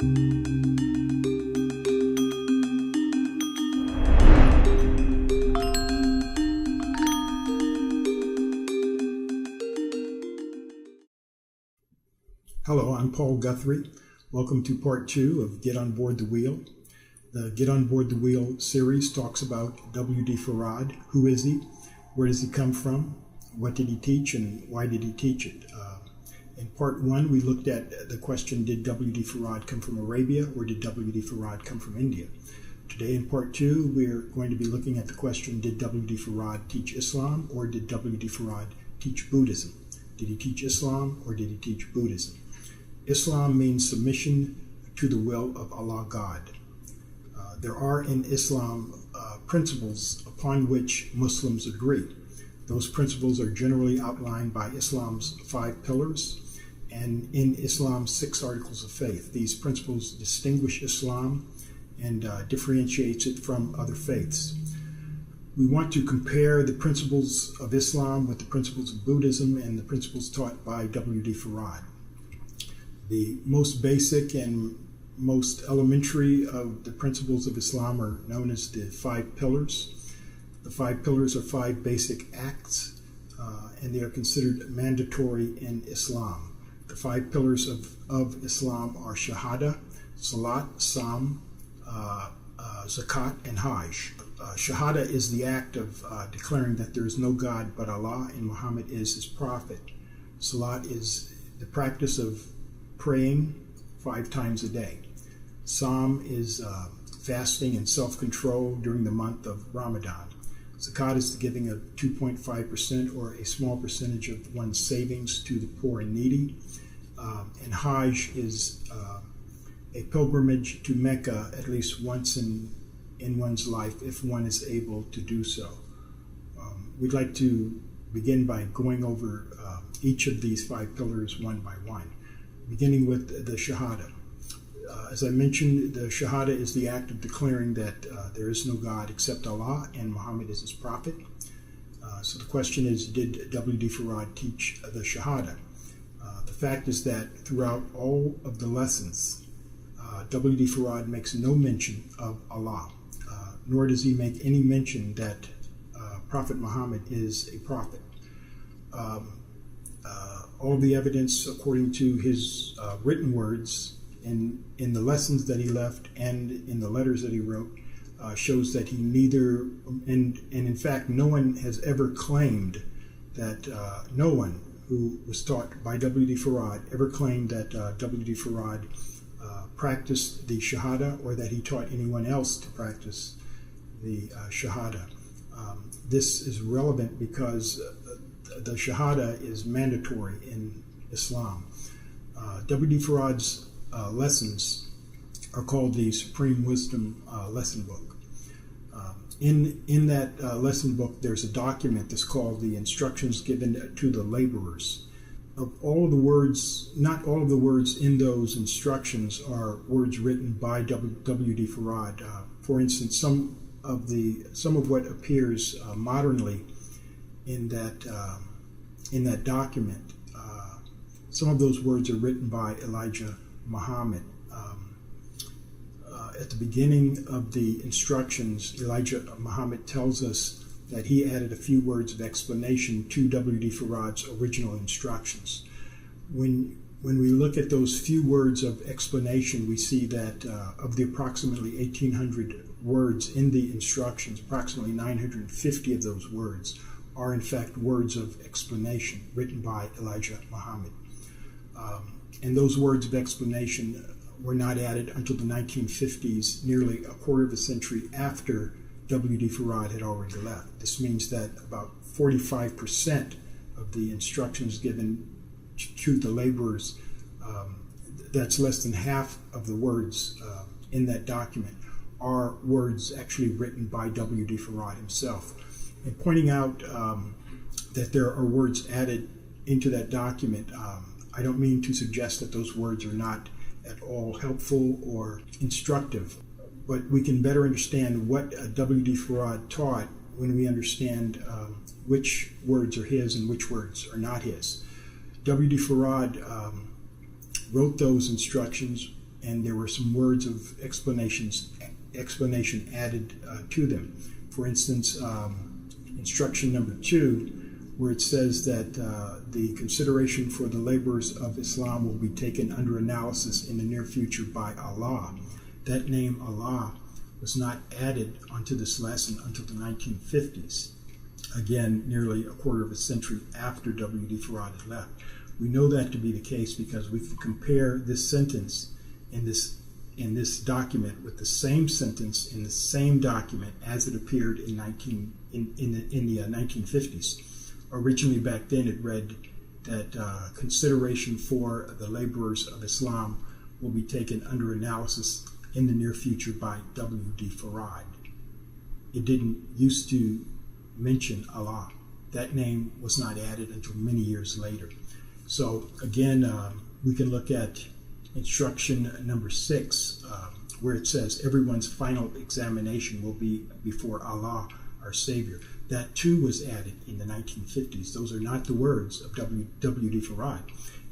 Hello, I'm Paul Guthrie. Welcome to part 2 of Get on Board the Wheel. The Get on Board the Wheel series talks about W.D. Farad. Who is he? Where does he come from? What did he teach and why did he teach it? In part 1, we looked at the question, did W.D. Farad come from Arabia or did W.D. Farad come from India? Today in part 2, we're going to be looking at the question, did W.D. Farad teach Islam or did W.D. Farad teach Buddhism? Did he teach Islam or did he teach Buddhism? Islam means submission to the will of Allah God. There are in Islam principles upon which Muslims agree. Those principles are generally outlined by Islam's 5 pillars and in Islam's 6 articles of faith. These principles distinguish Islam and differentiates it from other faiths. We want to compare the principles of Islam with the principles of Buddhism and the principles taught by W.D. Farad. The most basic and most elementary of the principles of Islam are known as the 5 pillars. The 5 pillars are 5 basic acts, and they are considered mandatory in Islam. The 5 pillars of Islam are Shahada, Salat, Sam, Zakat, and Hajj. Shahada is the act of declaring that there is no God but Allah and Muhammad is his prophet. Salat is the practice of praying 5 times a day. Psalm is fasting and self-control during the month of Ramadan. Zakat is the giving of 2.5% or a small percentage of one's savings to the poor and needy. And Hajj is a pilgrimage to Mecca at least once in one's life if one is able to do so. We'd like to begin by going over each of these 5 pillars one by one. Beginning with the Shahada. As I mentioned, the Shahada is the act of declaring that there is no God except Allah and Muhammad is his prophet. So the question is, did W.D. Farad teach the Shahada? The fact is that throughout all of the lessons, W.D. Farad makes no mention of Allah, nor does he make any mention that Prophet Muhammad is a prophet. All the evidence, according to his written words in the lessons that he left and in the letters that he wrote, shows that he neither, and in fact, no one has ever claimed that, no one who was taught by W.D. Farad ever claimed that W.D. Farad practiced the Shahada or that he taught anyone else to practice the Shahada. This is relevant because the Shahada is mandatory in Islam. W.D. Farad's lessons are called the Supreme Wisdom Lesson Book. In that lesson book, there's a document that's called the Instructions Given to the Laborers. Of all of the words, not all of the words in those instructions are words written by W.D. Farad. For instance, some of what appears modernly in that document, some of those words are written by Elijah Muhammad. At the beginning of the instructions, Elijah Muhammad tells us that he added a few words of explanation to W.D. Farad's original instructions. When we look at those few words of explanation, we see that of the approximately 1,800 words in the instructions, approximately 950 of those words are in fact words of explanation written by Elijah Muhammad. And those words of explanation were not added until the 1950s, nearly a quarter of a century after W.D. Farad had already left. This means that about 45% of the instructions given to the laborers, that's less than half of the words in that document, are words actually written by W.D. Farad himself. And pointing out that there are words added into that document, I don't mean to suggest that those words are not at all helpful or instructive, but we can better understand what W.D. Farad taught when we understand which words are his and which words are not his. W.D. Farad wrote those instructions and there were some words of explanation added to them. For instance, instruction number 2, where it says that the consideration for the labors of Islam will be taken under analysis in the near future by Allah. That name Allah was not added onto this lesson until the 1950s. Again, nearly a quarter of a century after W.D. Farad had left. We know that to be the case because we can compare this sentence in this document with the same sentence in the same document as it appeared in the 1950s. Originally, back then, it read that consideration for the laborers of Islam will be taken under analysis in the near future by W.D. Farad. It didn't used to mention Allah. That name was not added until many years later. So again, we can look at instruction number 6, where it says everyone's final examination will be before Allah, our Savior. That too was added in the 1950s. Those are not the words of W.D. Farad.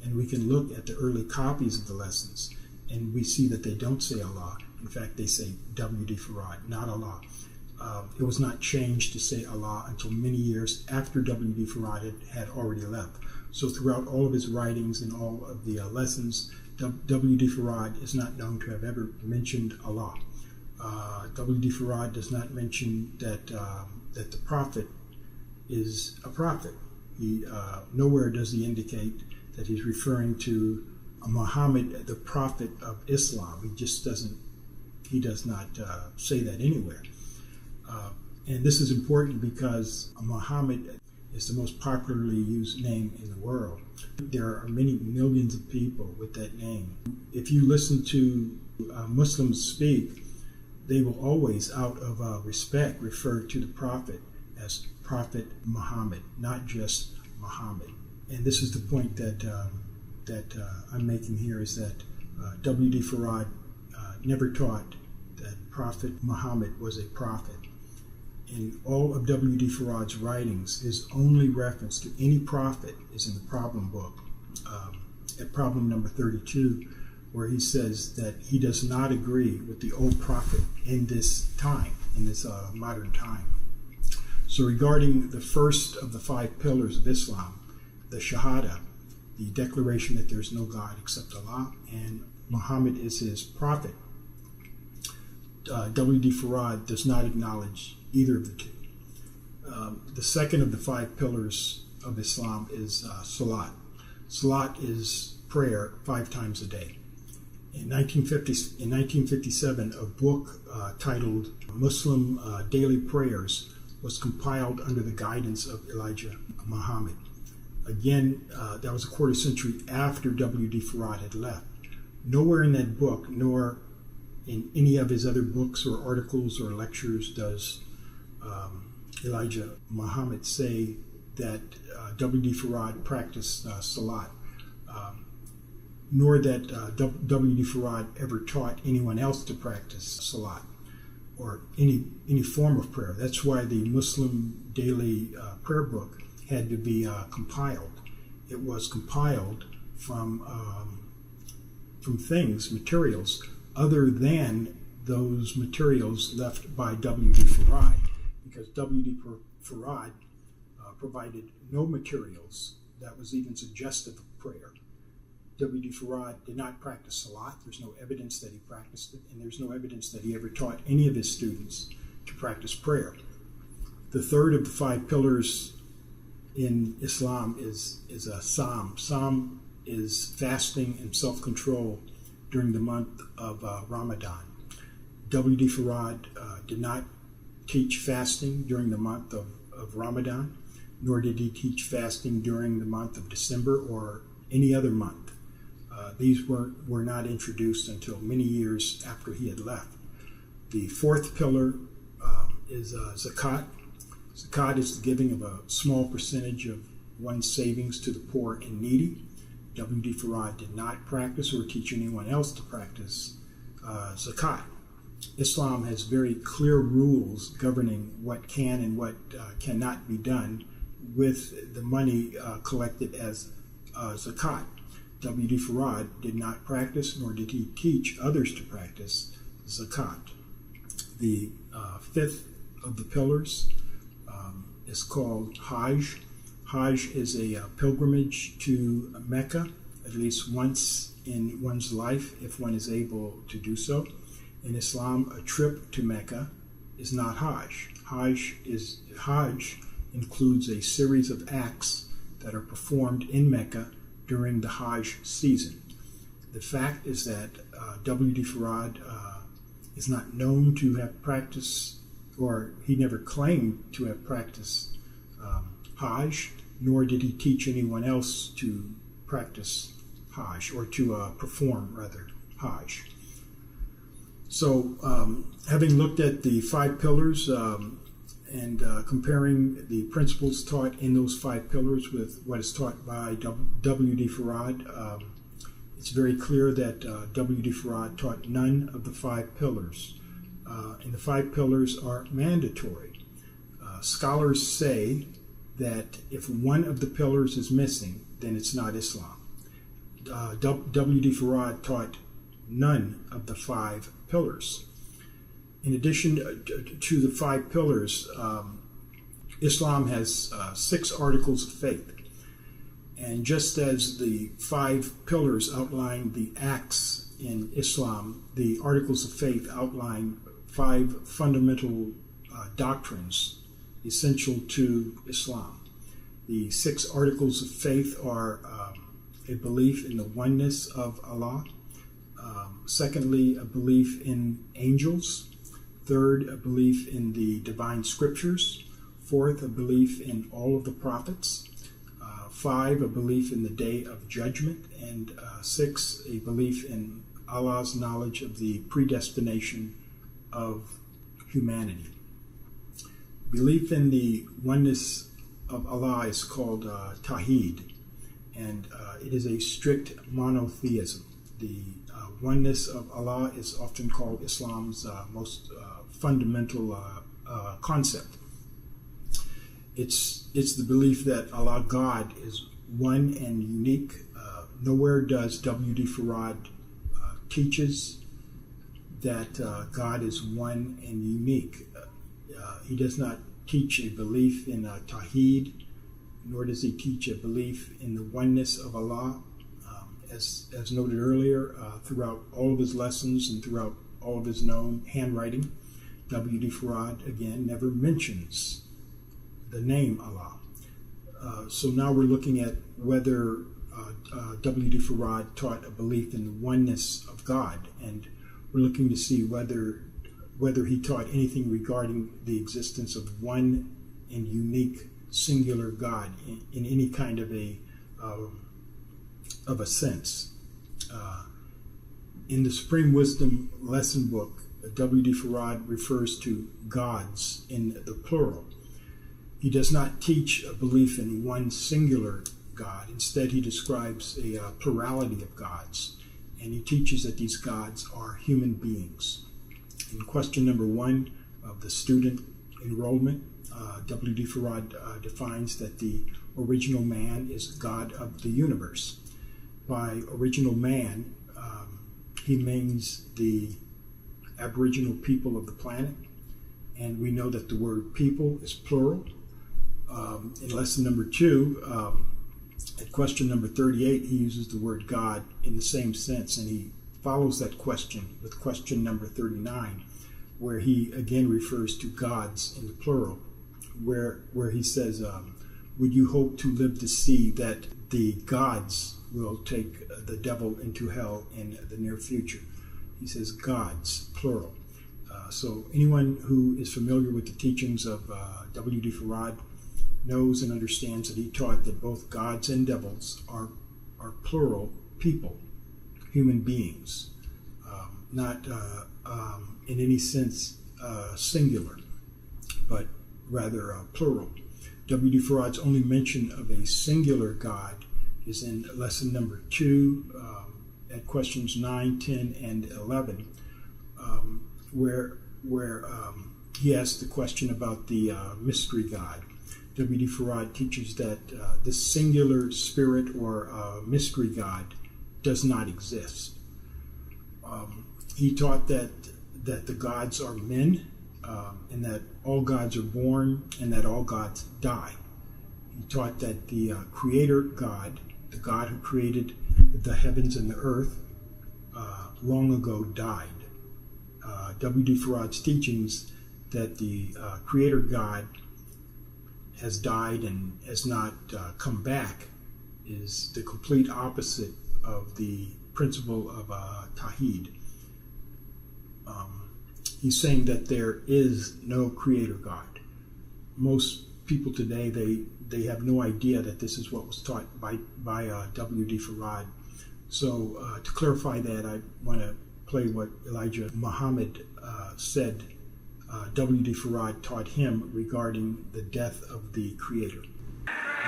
And we can look at the early copies of the lessons, and we see that they don't say Allah. In fact, they say W.D. Farad, not Allah. It was not changed to say Allah until many years after W.D. Farad had already left. So throughout all of his writings and all of the lessons, W.D. Farad is not known to have ever mentioned Allah. W.D. Farad does not mention that the prophet is a prophet. Nowhere does he indicate that he's referring to Muhammad, the prophet of Islam. He does not say that anywhere. And this is important because Muhammad is the most popularly used name in the world. There are many millions of people with that name. If you listen to Muslims speak, they will always, out of respect, refer to the Prophet as Prophet Muhammad, not just Muhammad. And this is the point that I'm making here, is that W.D. Farad never taught that Prophet Muhammad was a prophet. In all of W.D. Farad's writings, his only reference to any prophet is in the problem book, at problem number 32, where he says that he does not agree with the old prophet in this time, in this modern time. So regarding the first of the 5 pillars of Islam, the Shahada, the declaration that there's no God except Allah, and Muhammad is his prophet, W.D. Farad does not acknowledge either of the two. The second of the 5 pillars of Islam is Salat. Salat is prayer 5 times a day. In 1957, a book titled Muslim Daily Prayers was compiled under the guidance of Elijah Muhammad. Again, that was a quarter century after W.D. Farad had left. Nowhere in that book, nor in any of his other books or articles or lectures, does Elijah Muhammad say that W.D. Farad practiced Salat, nor that W.D. Farad ever taught anyone else to practice Salat or any form of prayer. That's why the Muslim Daily Prayer Book had to be compiled. It was compiled from materials other than those materials left by W.D. Farad, because W.D. Farad provided no materials that was even suggestive of prayer. W.D. Farad did not practice Salat. There's no evidence that he practiced it, and there's no evidence that he ever taught any of his students to practice prayer. The third of the 5 pillars in Islam is a Psalm. Psalm is fasting and self-control during the month of Ramadan. W.D. Farad did not teach fasting during the month of Ramadan, nor did he teach fasting during the month of December or any other month. These were not introduced until many years after he had left. The 4th pillar is Zakat. Zakat is the giving of a small percentage of one's savings to the poor and needy. W.D. Farad did not practice or teach anyone else to practice Zakat. Islam has very clear rules governing what can and what cannot be done with the money collected as Zakat. W.D. Farad did not practice, nor did he teach others to practice zakat. The fifth of the pillars is called Hajj. Hajj is a pilgrimage to Mecca, at least once in one's life, if one is able to do so. In Islam, a trip to Mecca is not Hajj. Hajj includes a series of acts that are performed in Mecca during the Hajj season. The fact is that W.D. Farad is not known to have practiced, or he never claimed to have practiced Hajj, nor did he teach anyone else to practice Hajj, or to perform, rather, Hajj. So, having looked at the 5 pillars and comparing the principles taught in those 5 pillars with what is taught by W.D. Farad, it's very clear that W.D. Farad taught none of the 5 pillars. And the 5 pillars are mandatory. Scholars say that if one of the pillars is missing, then it's not Islam. W.D. Farad taught none of the 5 pillars. In addition to the 5 pillars, Islam has 6 articles of faith. And just as the 5 pillars outline the acts in Islam, the articles of faith outline 5 fundamental doctrines essential to Islam. The 6 articles of faith are a belief in the oneness of Allah, secondly, a belief in angels, third, a belief in the divine scriptures, fourth, a belief in all of the prophets, 5, a belief in the day of judgment, and 6, a belief in Allah's knowledge of the predestination of humanity. Belief in the oneness of Allah is called Tawheed, and it is a strict monotheism. The oneness of Allah is often called Islam's most fundamental concept. It's the belief that Allah, God, is one and unique. Nowhere does W.D. Farad teaches that God is one and unique. He does not teach a belief in Tawheed, nor does he teach a belief in the oneness of Allah. As noted earlier, throughout all of his lessons and throughout all of his known handwriting, W.D. Farad, again, never mentions the name Allah. So now we're looking at whether W.D. Farad taught a belief in the oneness of God, and we're looking to see whether he taught anything regarding the existence of one and unique singular God in any kind of a sense. In the Supreme Wisdom lesson book, W.D. Farad refers to gods in the plural. He does not teach a belief in one singular God. Instead, he describes a plurality of gods, and he teaches that these gods are human beings. In question number 1 of the student enrollment, W.D. Farad defines that the original man is God of the universe. By original man, he means the Aboriginal people of the planet, and we know that the word people is plural. In lesson number 2, at question number 38, he uses the word God in the same sense, and he follows that question with question number 39, where he again refers to gods in the plural, where he says, would you hope to live to see that the gods will take the devil into hell in the near future? He says gods, plural. So anyone who is familiar with the teachings of W.D. Farad knows and understands that he taught that both gods and devils are plural people, human beings, not in any sense singular, but rather plural. W.D. Farad's only mention of a singular God is in lesson number 2 at questions 9, 10, and 11, where he asks the question about the mystery God. W.D. Farad teaches that this singular spirit or mystery God does not exist. He taught that the gods are men, and that all gods are born, and that all gods die. He taught that the Creator God, the God who created the heavens and the earth, long ago died. W.D. Farad's teachings that the Creator God has died and has not come back is the complete opposite of the principle of Tawhid. He's saying that there is no Creator God. Most people today, they have no idea that this is what was taught by W.D. Farad. So to clarify that, I want to play what Elijah Muhammad said W.D. Farad taught him regarding the death of the Creator.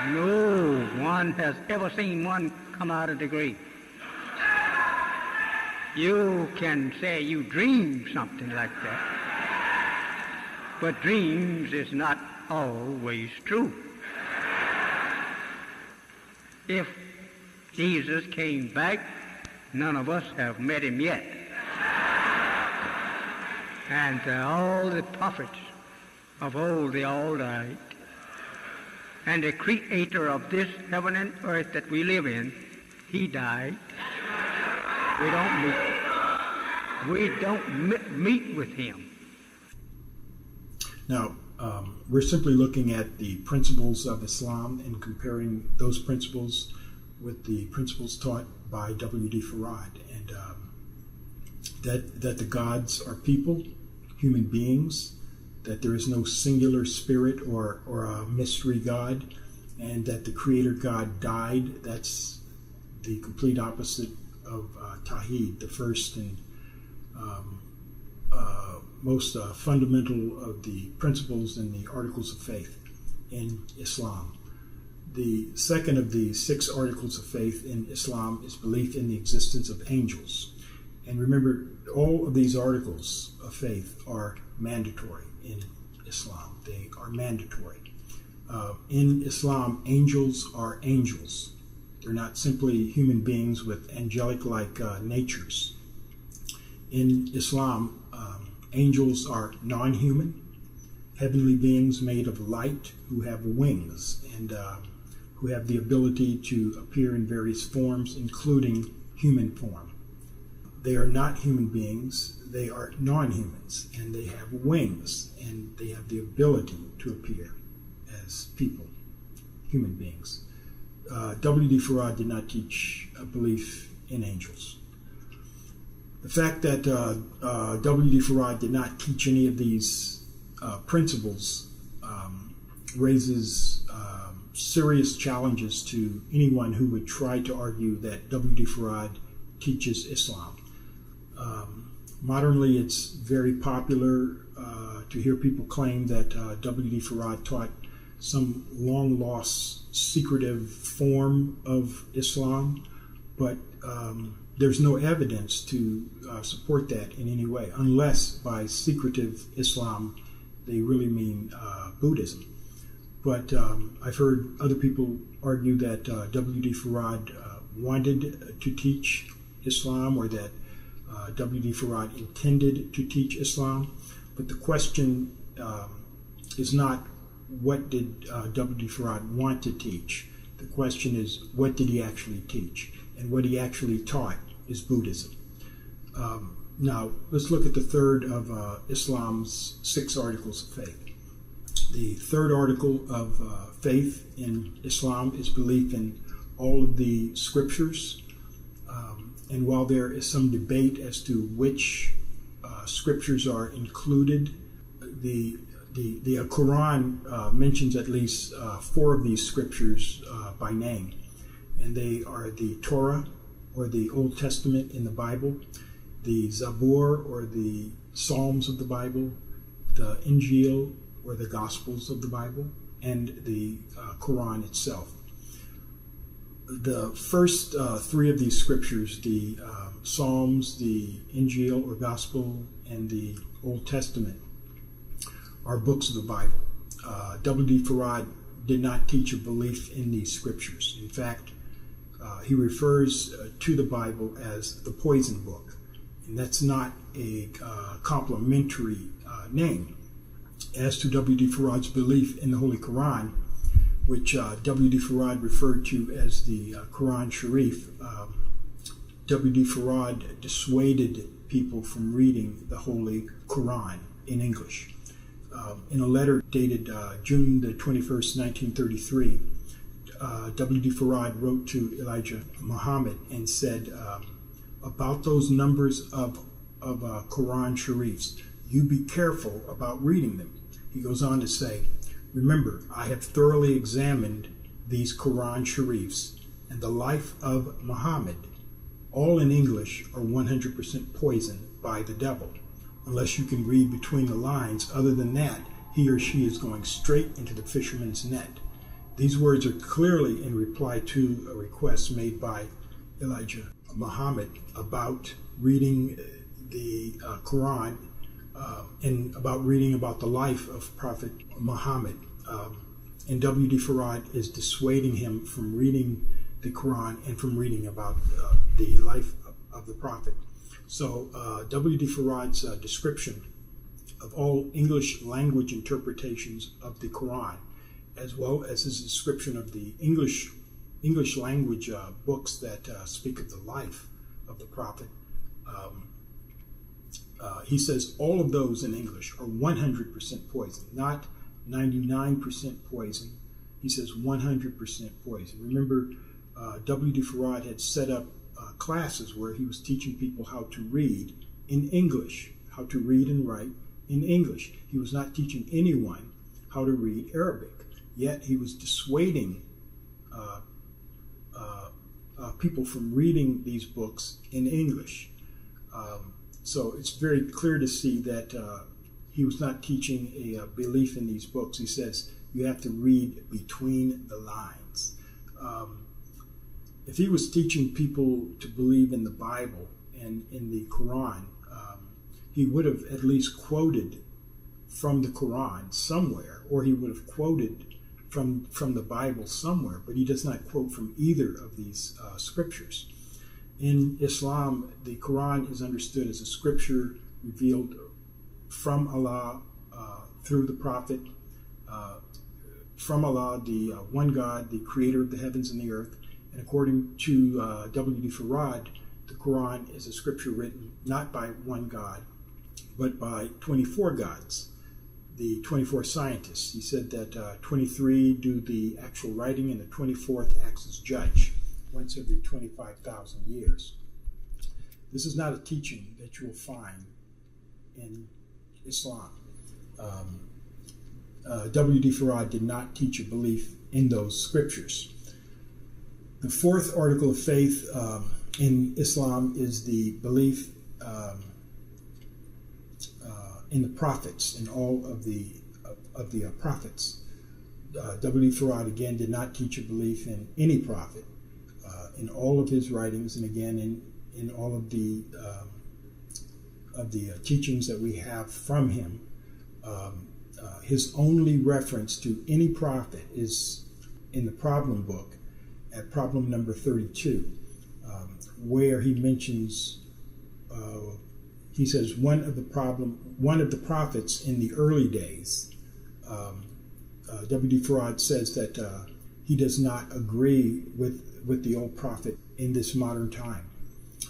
No one has ever seen one come out of the grave. You can say you dream something like that, but dreams is not always true. If Jesus came back, none of us have met him yet. And all the prophets of old, they all died. And the creator of this heaven and earth that we live in, he died. We don't meet with him. Now, we're simply looking at the principles of Islam and comparing those principles with the principles taught by W.D. Farad, and that the gods are people, human beings, that there is no singular spirit or a mystery God, and that the Creator God died. That's the complete opposite of Tawhid, the first and most fundamental of the principles in the Articles of Faith in Islam. The second of the 6 Articles of Faith in Islam is belief in the existence of angels. And remember, all of these Articles of Faith are mandatory in Islam. They are mandatory. In Islam, angels are angels. They're not simply human beings with angelic-like natures. In Islam, angels are non-human, heavenly beings made of light who have wings and who have the ability to appear in various forms, including human form. They are not human beings, they are non-humans, and they have wings, and they have the ability to appear as people, human beings. W.D. Farad did not teach a belief in angels. The fact that W.D. Farad did not teach any of these principles raises serious challenges to anyone who would try to argue that W.D. Farad teaches Islam. Modernly, it's very popular to hear people claim that W.D. Farad taught some long-lost, secretive form of Islam, but there's no evidence to support that in any way, unless by secretive Islam they really mean Buddhism. But I've heard other people argue that W.D. Farad wanted to teach Islam, or that W.D. Farad intended to teach Islam. But the question is not what did W.D. Farad want to teach. The question is, what did he actually teach? And what he actually taught is Buddhism. Now, let's look at the third of Islam's 6 Articles of Faith. The third article of faith in Islam is belief in all of the scriptures. And while there is some debate as to which scriptures are included, the Quran mentions at least 4 of these scriptures by name. And they are the Torah, or the Old Testament in the Bible, the Zabur, or the Psalms of the Bible, the Injil, or the Gospels of the Bible, and the Quran itself. The first 3 of these scriptures, the Psalms, the Injil or Gospel, and the Old Testament, are books of the Bible. W.D. Farad did not teach a belief in these scriptures. In fact, He refers to the Bible as the poison book, and that's not a complimentary name. As to W.D. Farad's belief in the Holy Quran, which W.D. Farad referred to as the Quran Sharif, W.D. Farad dissuaded people from reading the Holy Quran in English. In a letter dated June the 21st, 1933, W.D. Farad wrote to Elijah Muhammad and said about those numbers of Quran Sharifs, you be careful about reading them. He goes on to say, remember, I have thoroughly examined these Quran Sharifs and the life of Muhammad. All in English are 100% poison by the devil. Unless you can read between the lines, other than that, he or she is going straight into the fisherman's net. These words are clearly in reply to a request made by Elijah Muhammad about reading the Quran and about reading about the life of Prophet Muhammad. And W.D. Farad is dissuading him from reading the Quran and from reading about the life of the Prophet. So W.D. Farad's description of all English language interpretations of the Quran, as well as his description of the English language books that speak of the life of the Prophet, he says all of those in English are 100% poison, not 99% poison. He says 100% poison. Remember, W.D. Farad had set up classes where he was teaching people how to read in English, how to read and write in English. He was not teaching anyone how to read Arabic, yet he was dissuading people from reading these books in English. So it's very clear to see that he was not teaching a belief in these books. He says you have to read between the lines. If he was teaching people to believe in the Bible and in the Quran, he would have at least quoted from the Quran somewhere, or he would have quoted from the Bible somewhere, but he does not quote from either of these scriptures. In Islam, the Quran is understood as a scripture revealed from Allah through the Prophet, from Allah, the one God, the creator of the heavens and the earth. And according to W.D. Farad, the Quran is a scripture written not by one God, but by 24 gods, the 24 scientists. He said that 23 do the actual writing and the 24th acts as judge once every 25,000 years. This is not a teaching that you will find in Islam. W.D. Farad did not teach a belief in those scriptures. The fourth article of faith in Islam is the belief in the prophets, in all of the prophets. W.D. Farad again did not teach a belief in any prophet. In all of his writings, and again in all of the teachings that we have from him, his only reference to any prophet is in the problem book at problem number 32, where he mentions, he says one of the prophets in the early days. W.D. Farad says that he does not agree with the old prophet in this modern time.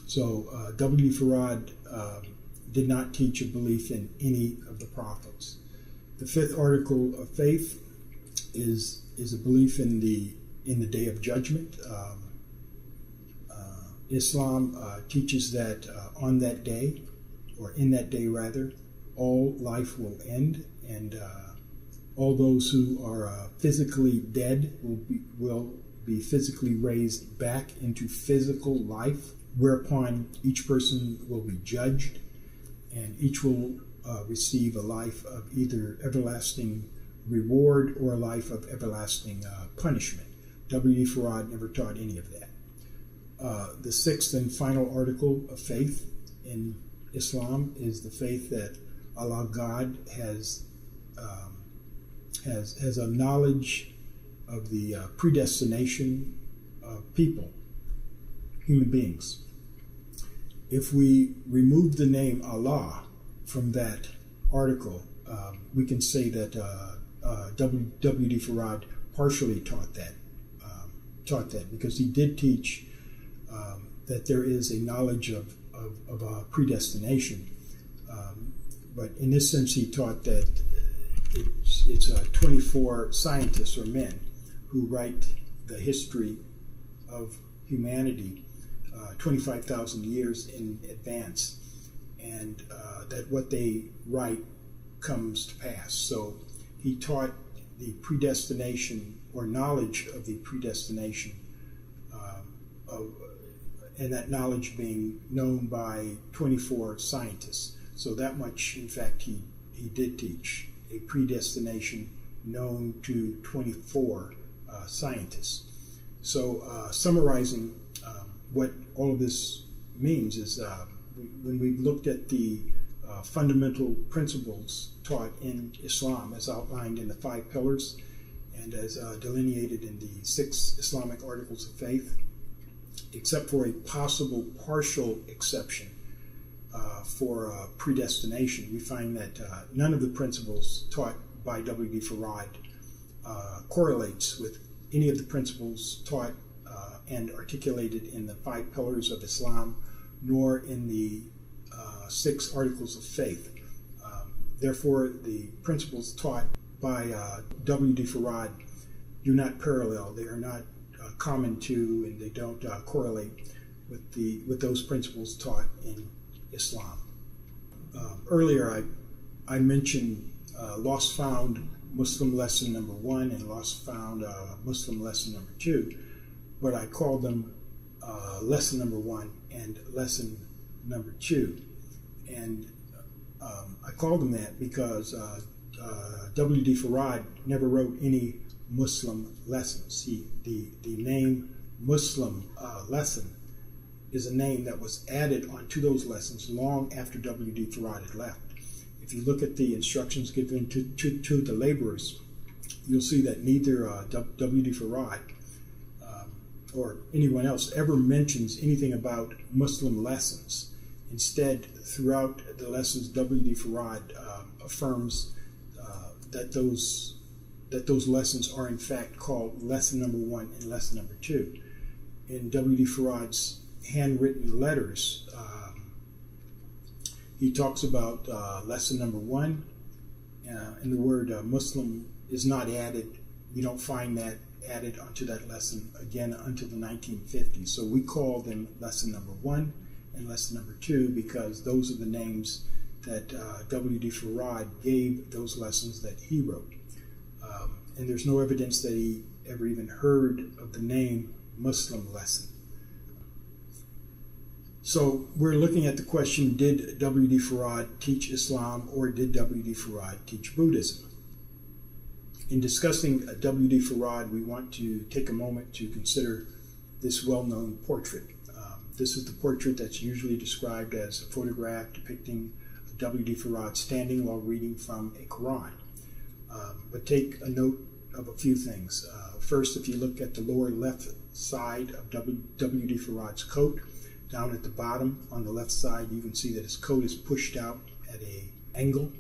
So W.D. Farad did not teach a belief in any of the prophets. The fifth article of faith is a belief in the Day of Judgment. Islam teaches that on that day, or in that day rather, all life will end, and all those who are physically dead will be physically raised back into physical life, whereupon each person will be judged, and each will receive a life of either everlasting reward or a life of everlasting punishment. W.D. Farad never taught any of that. The sixth and final article of faith in Islam is the faith that Allah God has a knowledge of the predestination of people human beings. If we remove the name Allah from that article, we can say that W.D. Farad partially taught that because he did teach that there is a knowledge of predestination. But in this sense, he taught that it's 24 scientists or men who write the history of humanity 25,000 years in advance, and that what they write comes to pass. So he taught the predestination or knowledge of the predestination and that knowledge being known by 24 scientists. So that much, in fact, he did teach, a predestination known to 24 scientists. So summarizing what all of this means is when we looked at the fundamental principles taught in Islam as outlined in the 5 pillars and as delineated in the 6 Islamic articles of faith, except for a possible partial exception for predestination, we find that none of the principles taught by W.D. Farad correlates with any of the principles taught and articulated in the 5 pillars of Islam, nor in the 6 articles of faith. Therefore, the principles taught by W.D. Farad do not parallel. They are not common to, and they don't correlate with those principles taught in Islam. Earlier, I mentioned Lost Found Muslim lesson number 1 and Lost Found Muslim lesson number 2, but I called them lesson number 1 and lesson number 2. And I called them that because W.D. Farad never wrote any Muslim lessons. The name Muslim lesson is a name that was added onto those lessons long after W.D. Farad had left. If you look at the instructions given to the laborers, you'll see that neither W.D. Farad or anyone else ever mentions anything about Muslim lessons. Instead, throughout the lessons, W.D. Farad affirms that those lessons are in fact called lesson number 1 and lesson number 2. In W.D. Farad's handwritten letters, he talks about lesson number 1, and the word Muslim is not added. You don't find that added onto that lesson again until the 1950s. So we call them lesson number 1 and lesson number 2 because those are the names that W.D. Farad gave those lessons that he wrote. And there's no evidence that he ever even heard of the name Muslim lesson. So we're looking at the question, did W.D. Farad teach Islam or did W.D. Farad teach Buddhism? In discussing W.D. Farad, we want to take a moment to consider this well-known portrait. This is the portrait that's usually described as a photograph depicting W.D. Farad standing while reading from a Quran. But take a note of a few things. First, if you look at the lower left side of W.D. Farad's coat, down at the bottom on the left side, you can see that his coat is pushed out at an angle.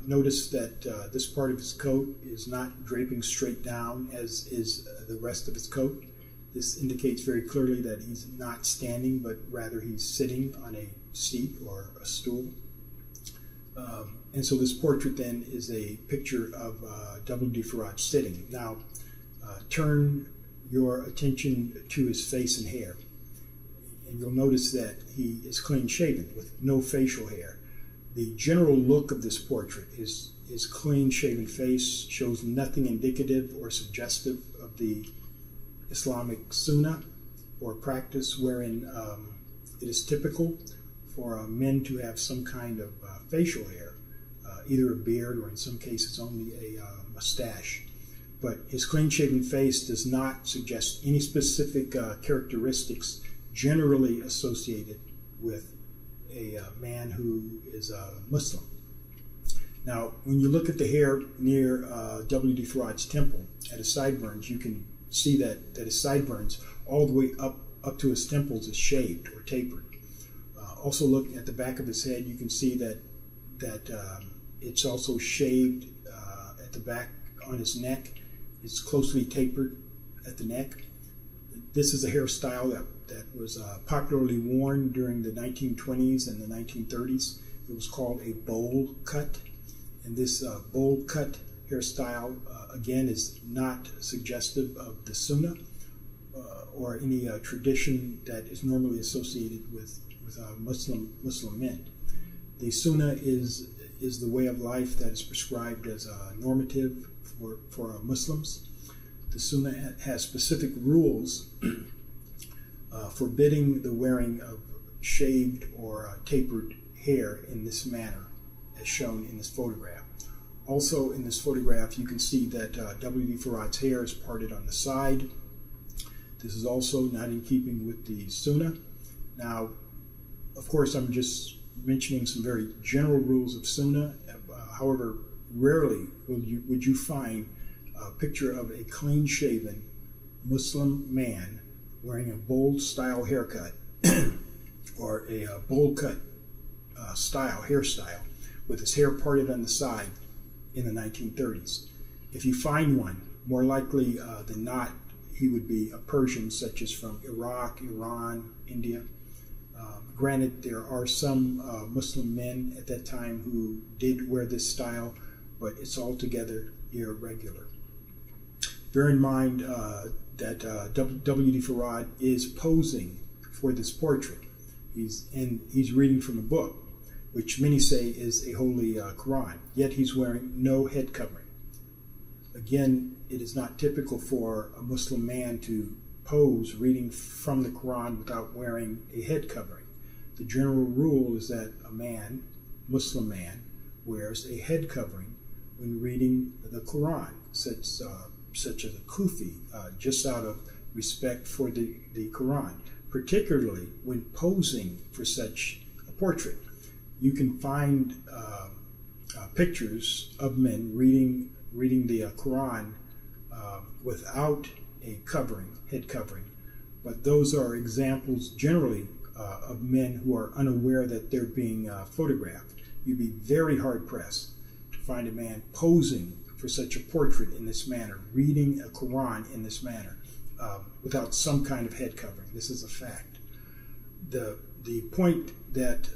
Notice that this part of his coat is not draping straight down as is the rest of his coat. This indicates very clearly that he's not standing, but rather he's sitting on a seat or a stool. And so this portrait then is a picture of W.D. Farad sitting. Now, turn your attention to his face and hair. And you'll notice that he is clean shaven with no facial hair. The general look of this portrait is his clean shaven face, shows nothing indicative or suggestive of the Islamic sunnah or practice wherein it is typical for men to have some kind of facial hair, either a beard or in some cases only a mustache. But his clean shaven face does not suggest any specific characteristics generally associated with a man who is a Muslim. Now, when you look at the hair near W.D. Farad's temple at his sideburns, you can see that his sideburns all the way up up to his temples is shaved or tapered. Also, look at the back of his head. You can see that it's also shaved at the back on his neck. It's closely tapered at the neck. This is a hairstyle that was popularly worn during the 1920s and the 1930s. It was called a bowl cut. And this bowl cut hairstyle, again, is not suggestive of the Sunnah or any tradition that is normally associated with Muslim men. The Sunnah is the way of life that is prescribed as normative for Muslims. The Sunnah has specific rules forbidding the wearing of shaved or tapered hair in this manner, as shown in this photograph. Also in this photograph, you can see that W.D. Farad's hair is parted on the side. This is also not in keeping with the Sunnah. Now, of course, I'm just mentioning some very general rules of Sunnah. However, rarely would you find a picture of a clean-shaven Muslim man wearing a bowl-style haircut or a bowl-cut hairstyle with his hair parted on the side in the 1930s. If you find one, more likely than not, he would be a Persian, such as from Iraq, Iran, India. Granted, there are some Muslim men at that time who did wear this style, but it's altogether irregular. Bear in mind that W.D. Farad is posing for this portrait. He's reading from a book, which many say is a holy Quran, yet he's wearing no head covering. Again, it is not typical for a Muslim man to pose reading from the Quran without wearing a head covering. The general rule is that a man, Muslim man, wears a head covering when reading the Quran, such as a kufi, just out of respect for the Quran, particularly when posing for such a portrait. You can find pictures of men reading the Quran without a head covering, but those are examples generally of men who are unaware that they're being photographed. You'd be very hard-pressed to find a man posing for such a portrait in this manner, reading a Quran in this manner, without some kind of head covering. This is a fact. The point that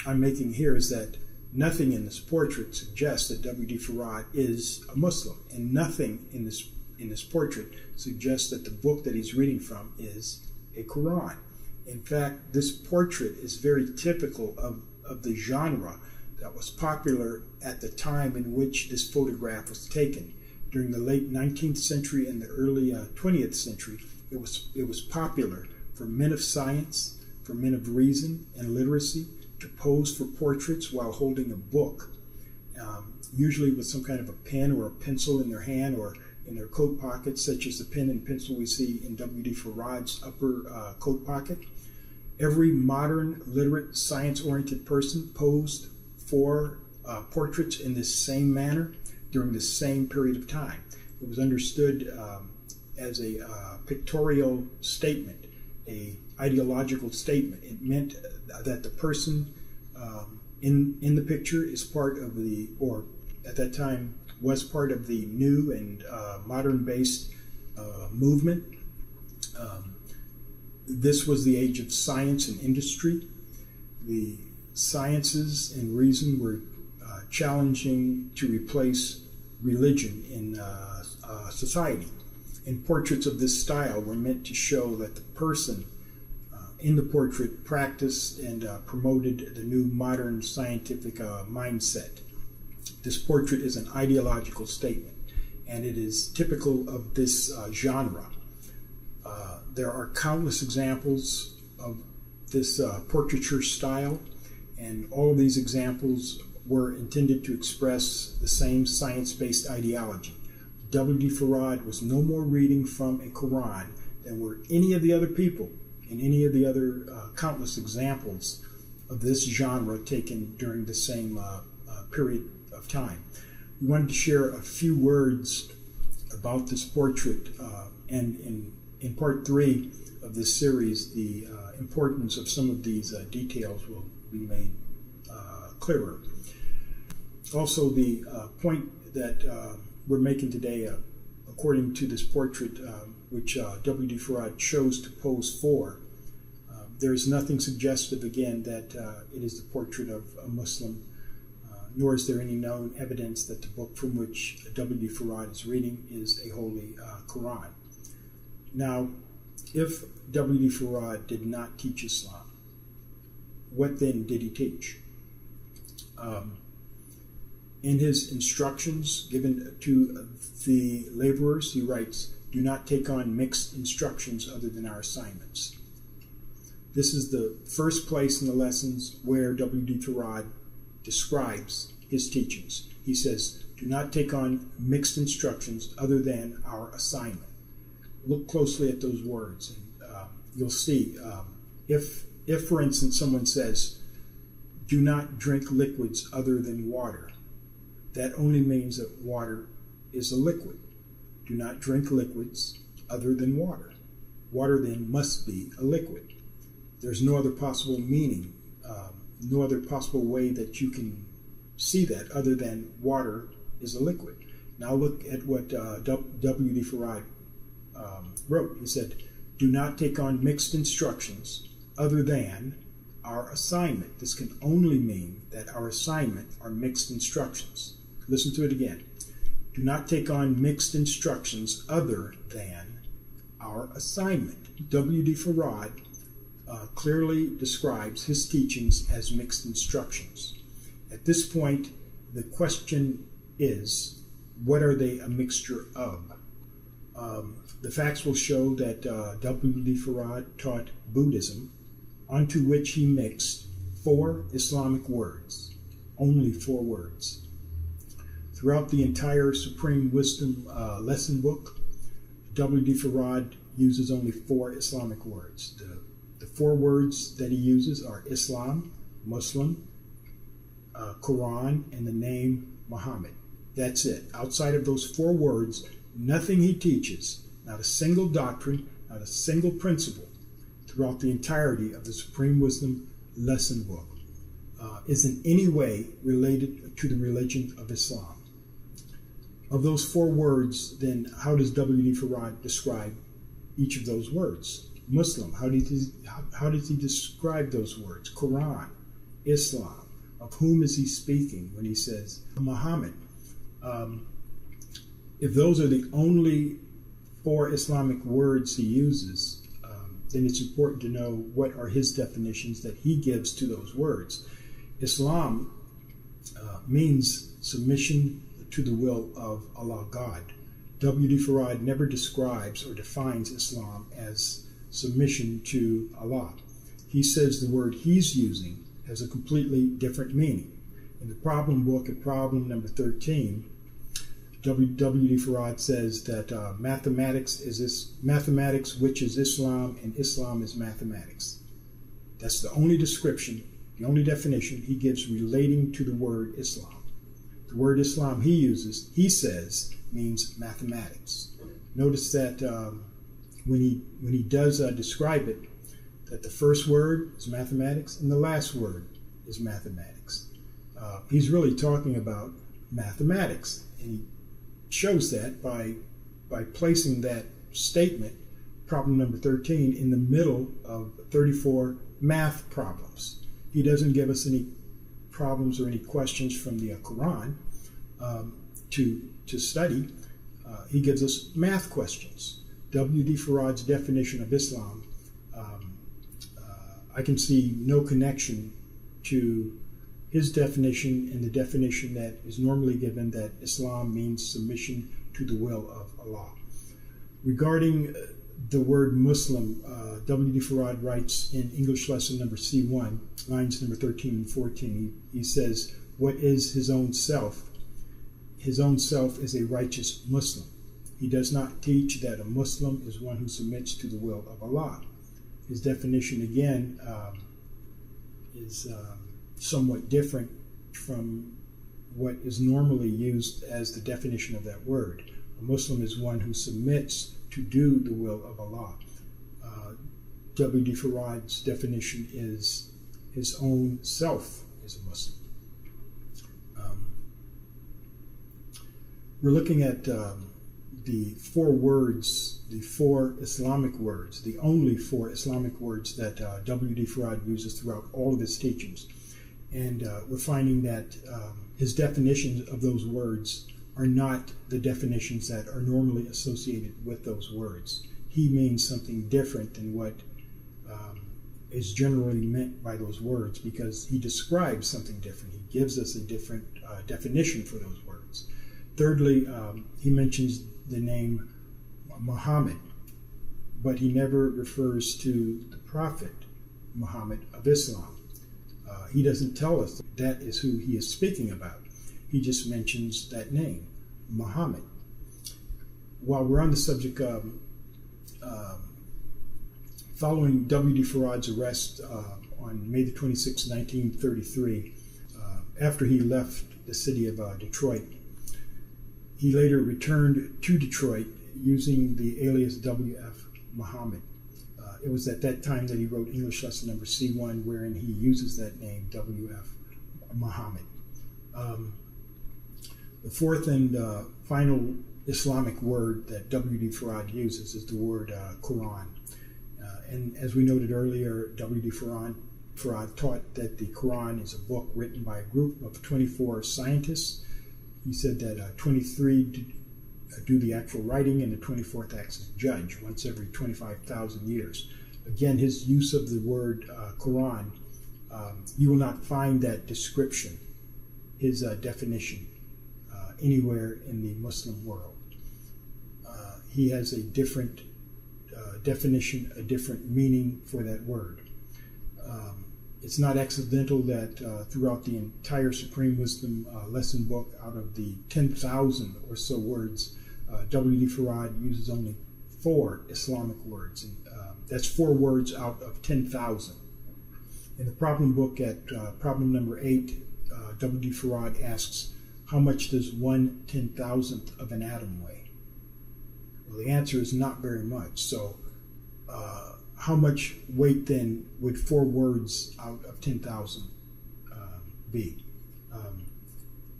I'm making here is that nothing in this portrait suggests that W.D. Farad is a Muslim, and nothing in this portrait suggests that the book that he's reading from is a Quran. In fact, this portrait is very typical of the genre that was popular at the time in which this photograph was taken. During the late 19th century and the early 20th century, it was popular for men of science, for men of reason and literacy, to pose for portraits while holding a book, usually with some kind of a pen or a pencil in their hand or in their coat pocket, such as the pen and pencil we see in W.D. Farad's upper coat pocket. Every modern, literate, science-oriented person posed for portraits in this same manner during the same period of time. It was understood as a pictorial statement, a ideological statement. It meant that the person in the picture is part of the, or at that time was part of the new and modern-based movement. This was the age of science and industry. The sciences and reason were challenging to replace religion in society. And portraits of this style were meant to show that the person in the portrait practiced and promoted the new modern scientific mindset. This portrait is an ideological statement, and it is typical of this genre. There are countless examples of this portraiture style, and all of these examples were intended to express the same science-based ideology. W.D. Farad was no more reading from a Quran than were any of the other people in any of the other countless examples of this genre taken during the same period of time. We wanted to share a few words about this portrait and In part 3 of this series, the importance of some of these details will be made clearer. Also, the point that we're making today, according to this portrait, which W.D. Farad chose to pose for, there is nothing suggestive, again, that it is the portrait of a Muslim, nor is there any known evidence that the book from which W.D. Farad is reading is a holy Quran. Now, if W.D. Farad did not teach Islam, what then did he teach? In his instructions given to the laborers, he writes, "Do not take on mixed instructions other than our assignments." This is the first place in the lessons where W.D. Farad describes his teachings. He says, "Do not take on mixed instructions other than our assignment." Look closely at those words, and you'll see. If, for instance, someone says, "Do not drink liquids other than water," that only means that water is a liquid. Do not drink liquids other than water. Water then must be a liquid. There's no other possible meaning, no other possible way that you can see that other than water is a liquid. Now look at what W.D. Farad wrote. He said, "Do not take on mixed instructions other than our assignment." This can only mean that our assignment are mixed instructions. Listen to it again. Do not take on mixed instructions other than our assignment. W.D. Farad clearly describes his teachings as mixed instructions. At this point, the question is, what are they a mixture of? The facts will show that W.D. Farad taught Buddhism, onto which he mixed 4 Islamic words, only 4 words. Throughout the entire Supreme Wisdom lesson book, W.D. Farad uses only 4 Islamic words. The 4 words that he uses are Islam, Muslim, Quran, and the name Muhammad. That's it. Outside of those 4 words, nothing he teaches, not a single doctrine, not a single principle, throughout the entirety of the Supreme Wisdom lesson book, is in any way related to the religion of Islam. Of those 4 words, then, how does W.D. Farad describe each of those words? Muslim, how does he describe those words? Quran, Islam, of whom is he speaking when he says Muhammad? If those are the only 4 Islamic words he uses, then it's important to know what are his definitions that he gives to those words. Islam means submission to the will of Allah God. W.D. Farad never describes or defines Islam as submission to Allah. He says the word he's using has a completely different meaning. In the problem book at problem number 13, W.D. Farad says that mathematics, which is Islam, and Islam is mathematics. That's the only description, the only definition he gives relating to the word Islam. The word Islam he uses, he says, means mathematics. Notice that when he does describe it, that the first word is mathematics and the last word is mathematics. He's really talking about mathematics, and he shows that by placing that statement, problem number 13, in the middle of 34 math problems. He doesn't give us any problems or any questions from the Quran to study. He gives us math questions. W.D. Farad's definition of Islam, I can see no connection to his definition and the definition that is normally given, that Islam means submission to the will of Allah. Regarding the word Muslim, W.D. Farad writes in English lesson number C1, lines number 13 and 14, he says, what is his own self? His own self is a righteous Muslim. He does not teach that a Muslim is one who submits to the will of Allah. His definition, again, is somewhat different from what is normally used as the definition of that word. A Muslim is one who submits to do the will of Allah. W.D. Farad's definition is his own self is a Muslim. We're looking at the four words, the four Islamic words, the only four Islamic words that W.D. Farad uses throughout all of his teachings. And we're finding that his definitions of those words are not the definitions that are normally associated with those words. He means something different than what is generally meant by those words, because he describes something different. He gives us a different definition for those words. Thirdly, he mentions the name Muhammad, but he never refers to the Prophet Muhammad of Islam. He doesn't tell us that is who he is speaking about. He just mentions that name, Muhammad. While we're on the subject of following W.D. Farad's arrest on May the 26th, 1933, after he left the city of Detroit, he later returned to Detroit using the alias W.F. Muhammad. It was at that time that he wrote English lesson number C1, wherein he uses that name, W.F. Muhammad. The fourth and final Islamic word that W.D. Farad uses is the word Quran. And as we noted earlier, W.D. Farad taught that the Quran is a book written by a group of 24 scientists. He said that 23 do the actual writing, and the 24th acts as judge once every 25,000 years. Again, his use of the word Quran, you will not find that description, his definition, anywhere in the Muslim world. He has a different definition, a different meaning for that word. It's not accidental that throughout the entire Supreme Wisdom lesson book, out of the 10,000 or so words, W.D. Farad uses only 4 Islamic words. And that's 4 words out of 10,000. In the problem book at problem number 8, W.D. Farad asks, how much does 1/10,000th of an atom weigh? Well, the answer is not very much. So how much weight then would 4 words out of 10,000 be?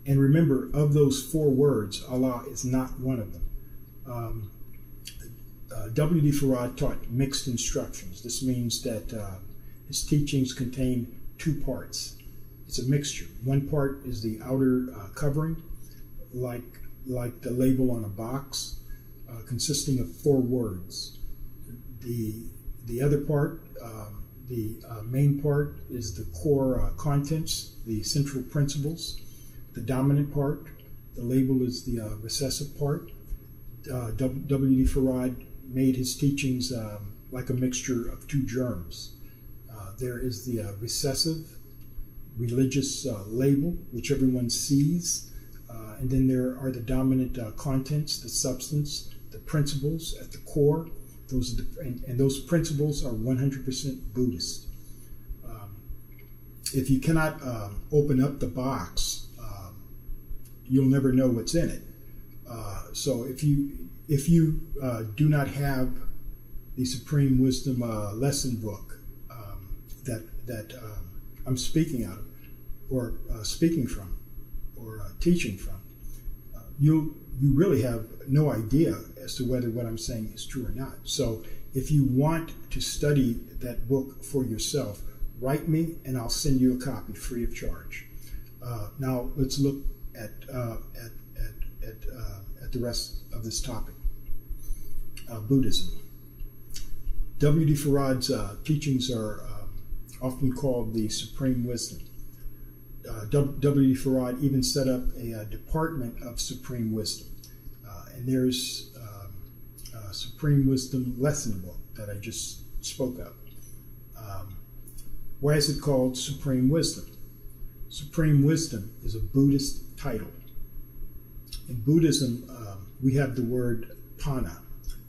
And remember, of those 4 words, Allah is not one of them. W.D. Farad taught mixed instructions. This means that his teachings contain 2 parts. It's a mixture. One part is the outer covering, like the label on a box, consisting of 4 words. The other part, the main part, is the core contents, the central principles. The dominant part, the label, is the recessive part. W.D. Farad made his teachings like a mixture of 2 germs. There is the recessive, religious label, which everyone sees, and then there are the dominant contents, the substance, the principles at the core. Those are and those principles are 100% Buddhist. If you cannot open up the box, you'll never know what's in it. So if you do not have the Supreme Wisdom lesson book that I'm speaking out of, or speaking from, or teaching from, you really have no idea as to whether what I'm saying is true or not. So if you want to study that book for yourself, write me and I'll send you a copy free of charge. Now let's look at the rest of this topic. Buddhism. W.D. Farad's teachings are often called the Supreme Wisdom. W.D. Farad even set up a department of Supreme Wisdom. And there's a Supreme Wisdom lesson book that I just spoke of. Why is it called Supreme Wisdom? Supreme Wisdom is a Buddhist title. In Buddhism, we have the word Panna.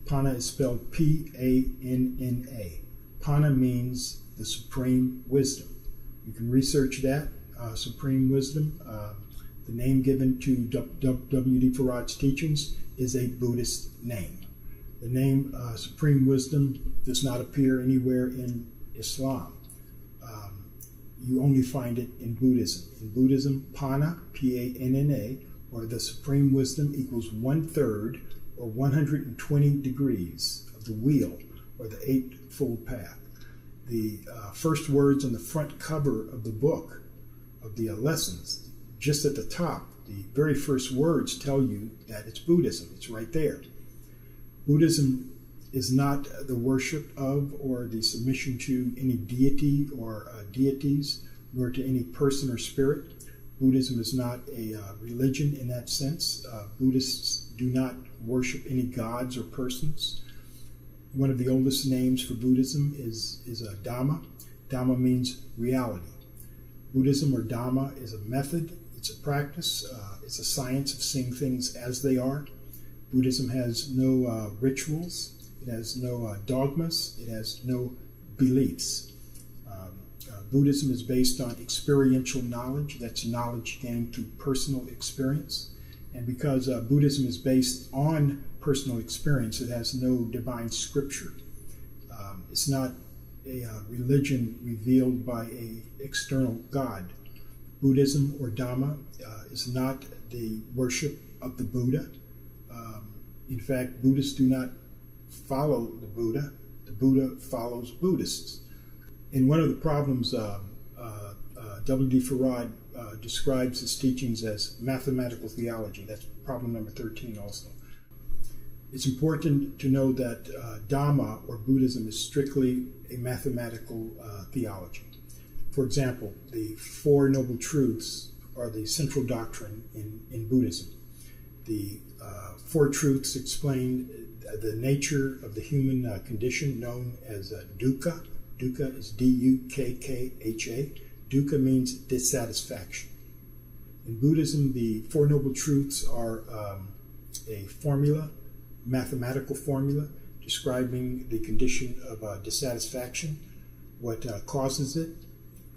Panna is spelled P-A-N-N-A. Panna means the Supreme Wisdom. You can research that. Supreme Wisdom, the name given to W.D. Farad's teachings, is a Buddhist name. The name Supreme Wisdom does not appear anywhere in Islam. You only find it in Buddhism. In Buddhism, Panna, P-A-N-N-A, or the Supreme Wisdom equals 1/3 or 120 degrees of the wheel, or the Eightfold Path. The first words on the front cover of the book, of the lessons, just at the top, the very first words tell you that it's Buddhism. It's right there. Buddhism is not the worship of or the submission to any deity or deities, nor to any person or spirit. Buddhism is not a religion in that sense. Buddhists do not worship any gods or persons. One of the oldest names for Buddhism is Dhamma. Dhamma means reality. Buddhism or Dhamma is a method, it's a practice, it's a science of seeing things as they are. Buddhism has no rituals, it has no dogmas, it has no beliefs. Buddhism is based on experiential knowledge, that's knowledge gained through personal experience. And because Buddhism is based on personal experience, it has no divine scripture. It's not a religion revealed by an external God. Buddhism or Dhamma is not the worship of the Buddha. In fact, Buddhists do not follow the Buddha. The Buddha follows Buddhists. And one of the problems, W.D. Farad describes his teachings as mathematical theology. That's problem number 13 also. It's important to know that Dhamma or Buddhism is strictly a mathematical theology. For example, the Four Noble Truths are the central doctrine in Buddhism. The Four Truths explain the nature of the human condition known as dukkha. Dukkha is D-U-K-K-H-A. Dukkha means dissatisfaction. In Buddhism, the Four Noble Truths are a formula, mathematical formula, describing the condition of dissatisfaction, what causes it,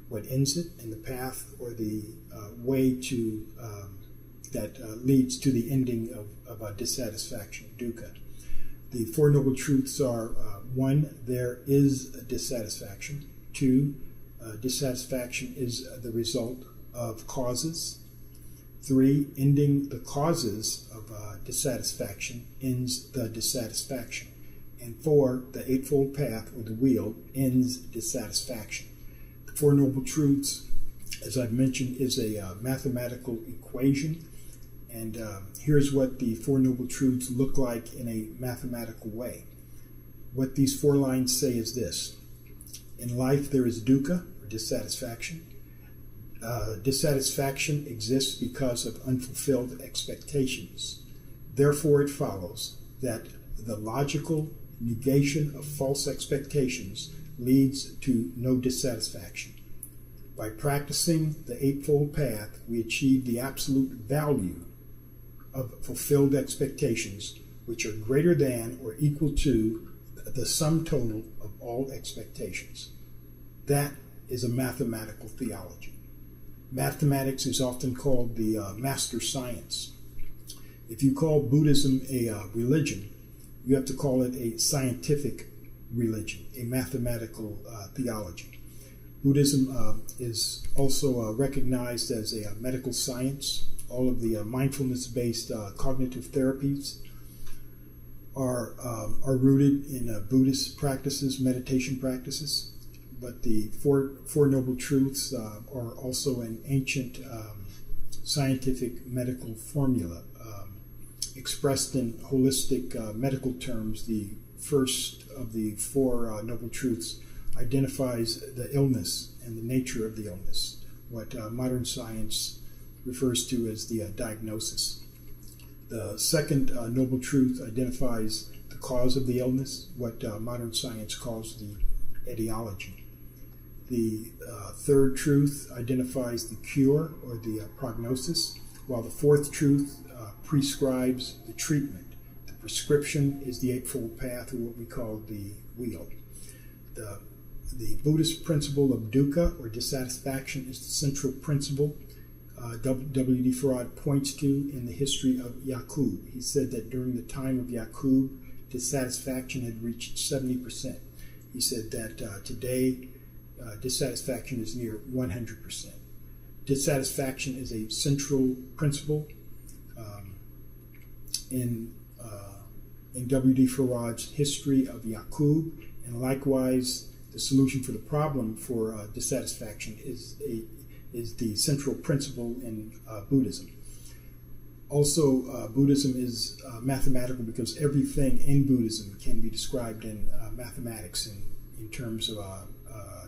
what ends it, and the path or the way to that leads to the ending of dissatisfaction, dukkha. The Four Noble Truths are 1, there is a dissatisfaction. 2, dissatisfaction is the result of causes. 3, ending the causes of dissatisfaction ends the dissatisfaction. And 4, the Eightfold Path, or the wheel, ends dissatisfaction. The Four Noble Truths, as I've mentioned, is a mathematical equation. And here's what the Four Noble Truths look like in a mathematical way. What these 4 lines say is this. In life there is dukkha, or dissatisfaction. Dissatisfaction exists because of unfulfilled expectations. Therefore it follows that the logical negation of false expectations leads to no dissatisfaction. By practicing the Eightfold Path, we achieve the absolute value of fulfilled expectations, which are greater than or equal to the sum total of all expectations. That is a mathematical theology. Mathematics is often called the master science. If you call Buddhism a religion, you have to call it a scientific religion, a mathematical theology. Buddhism is also recognized as a medical science. All of the mindfulness-based cognitive therapies are rooted in Buddhist practices, meditation practices. But the Four Noble Truths are also an ancient scientific medical formula. Expressed in holistic medical terms, the first of the Four Noble Truths identifies the illness and the nature of the illness, what modern science refers to as the diagnosis. The second Noble Truth identifies the cause of the illness, what modern science calls the etiology. The third truth identifies the cure or the prognosis, while the fourth truth prescribes the treatment. The prescription is the Eightfold Path, or what we call the wheel. The Buddhist principle of dukkha, or dissatisfaction, is the central principle W.D. Farad points to in the history of Yaqub. He said that during the time of Yaqub, dissatisfaction had reached 70%. He said that today dissatisfaction is near 100%. Dissatisfaction is a central principle in W.D. Farad's History of Yaqub, and likewise the solution for the problem for dissatisfaction is the central principle in Buddhism. Also, Buddhism is mathematical because everything in Buddhism can be described in mathematics in terms of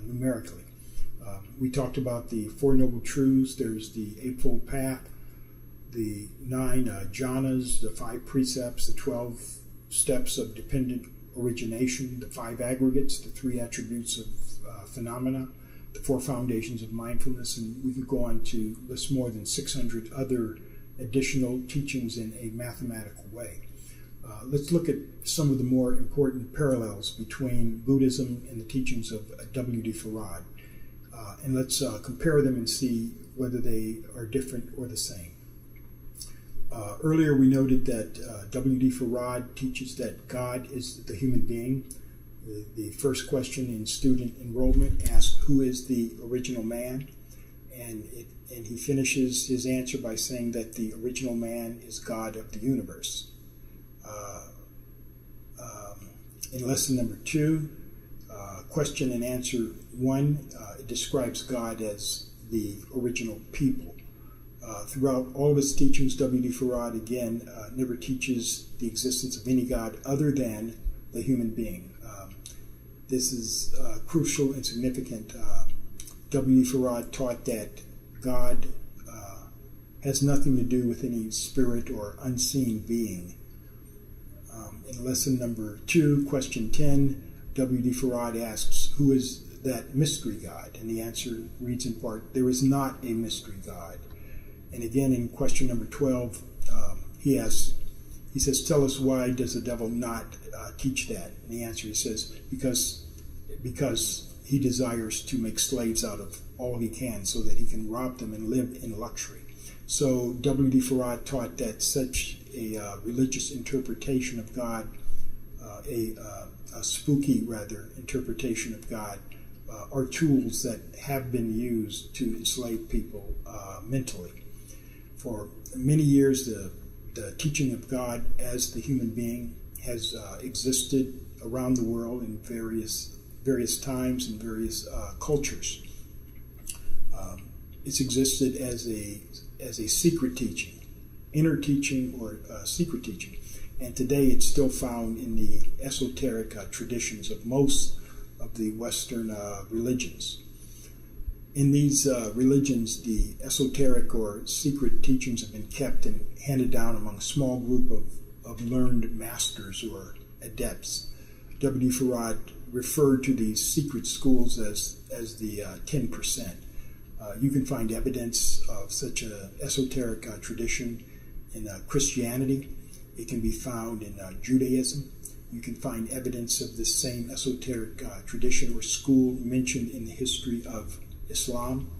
numerically. We talked about the Four Noble Truths. There's the Eightfold Path, the 9 jhanas, the 5 precepts, the 12 steps of dependent origination, the 5 aggregates, the 3 attributes of phenomena, the 4 foundations of mindfulness, and we could go on to list more than 600 other additional teachings in a mathematical way. Let's look at some of the more important parallels between Buddhism and the teachings of W.D. Farad, and let's compare them and see whether they are different or the same. Earlier we noted that W.D. Farad teaches that God is the human being. The first question in student enrollment asks, who is the original man? And he finishes his answer by saying that the original man is God of the universe. In lesson number 2, question and answer 1, it describes God as the original people. Throughout all of his teachings, W.D. Farad, again, never teaches the existence of any God other than the human being. This is crucial and significant. W.D. Farad taught that God has nothing to do with any spirit or unseen being. In lesson number 2, question 10, W.D. Farad asks, who is that mystery God? And the answer reads in part, there is not a mystery God. And again, in question number 12, he says, tell us, why does the devil not teach that? And the answer, he says, because he desires to make slaves out of all he can so that he can rob them and live in luxury. So W.D. Farad taught that such a religious interpretation of God, a spooky, rather, interpretation of God, are tools that have been used to enslave people mentally. For many years, the teaching of God as the human being has existed around the world in various times and various cultures. It's existed as a secret teaching, inner teaching, or secret teaching, and today it's still found in the esoteric traditions of most of the Western religions. In these religions, the esoteric or secret teachings have been kept and handed down among a small group of learned masters or adepts. W.D. Farad referred to these secret schools as the 10%. You can find evidence of such an esoteric tradition in Christianity. It can be found in Judaism. You can find evidence of this same esoteric tradition or school mentioned in the history of Islam.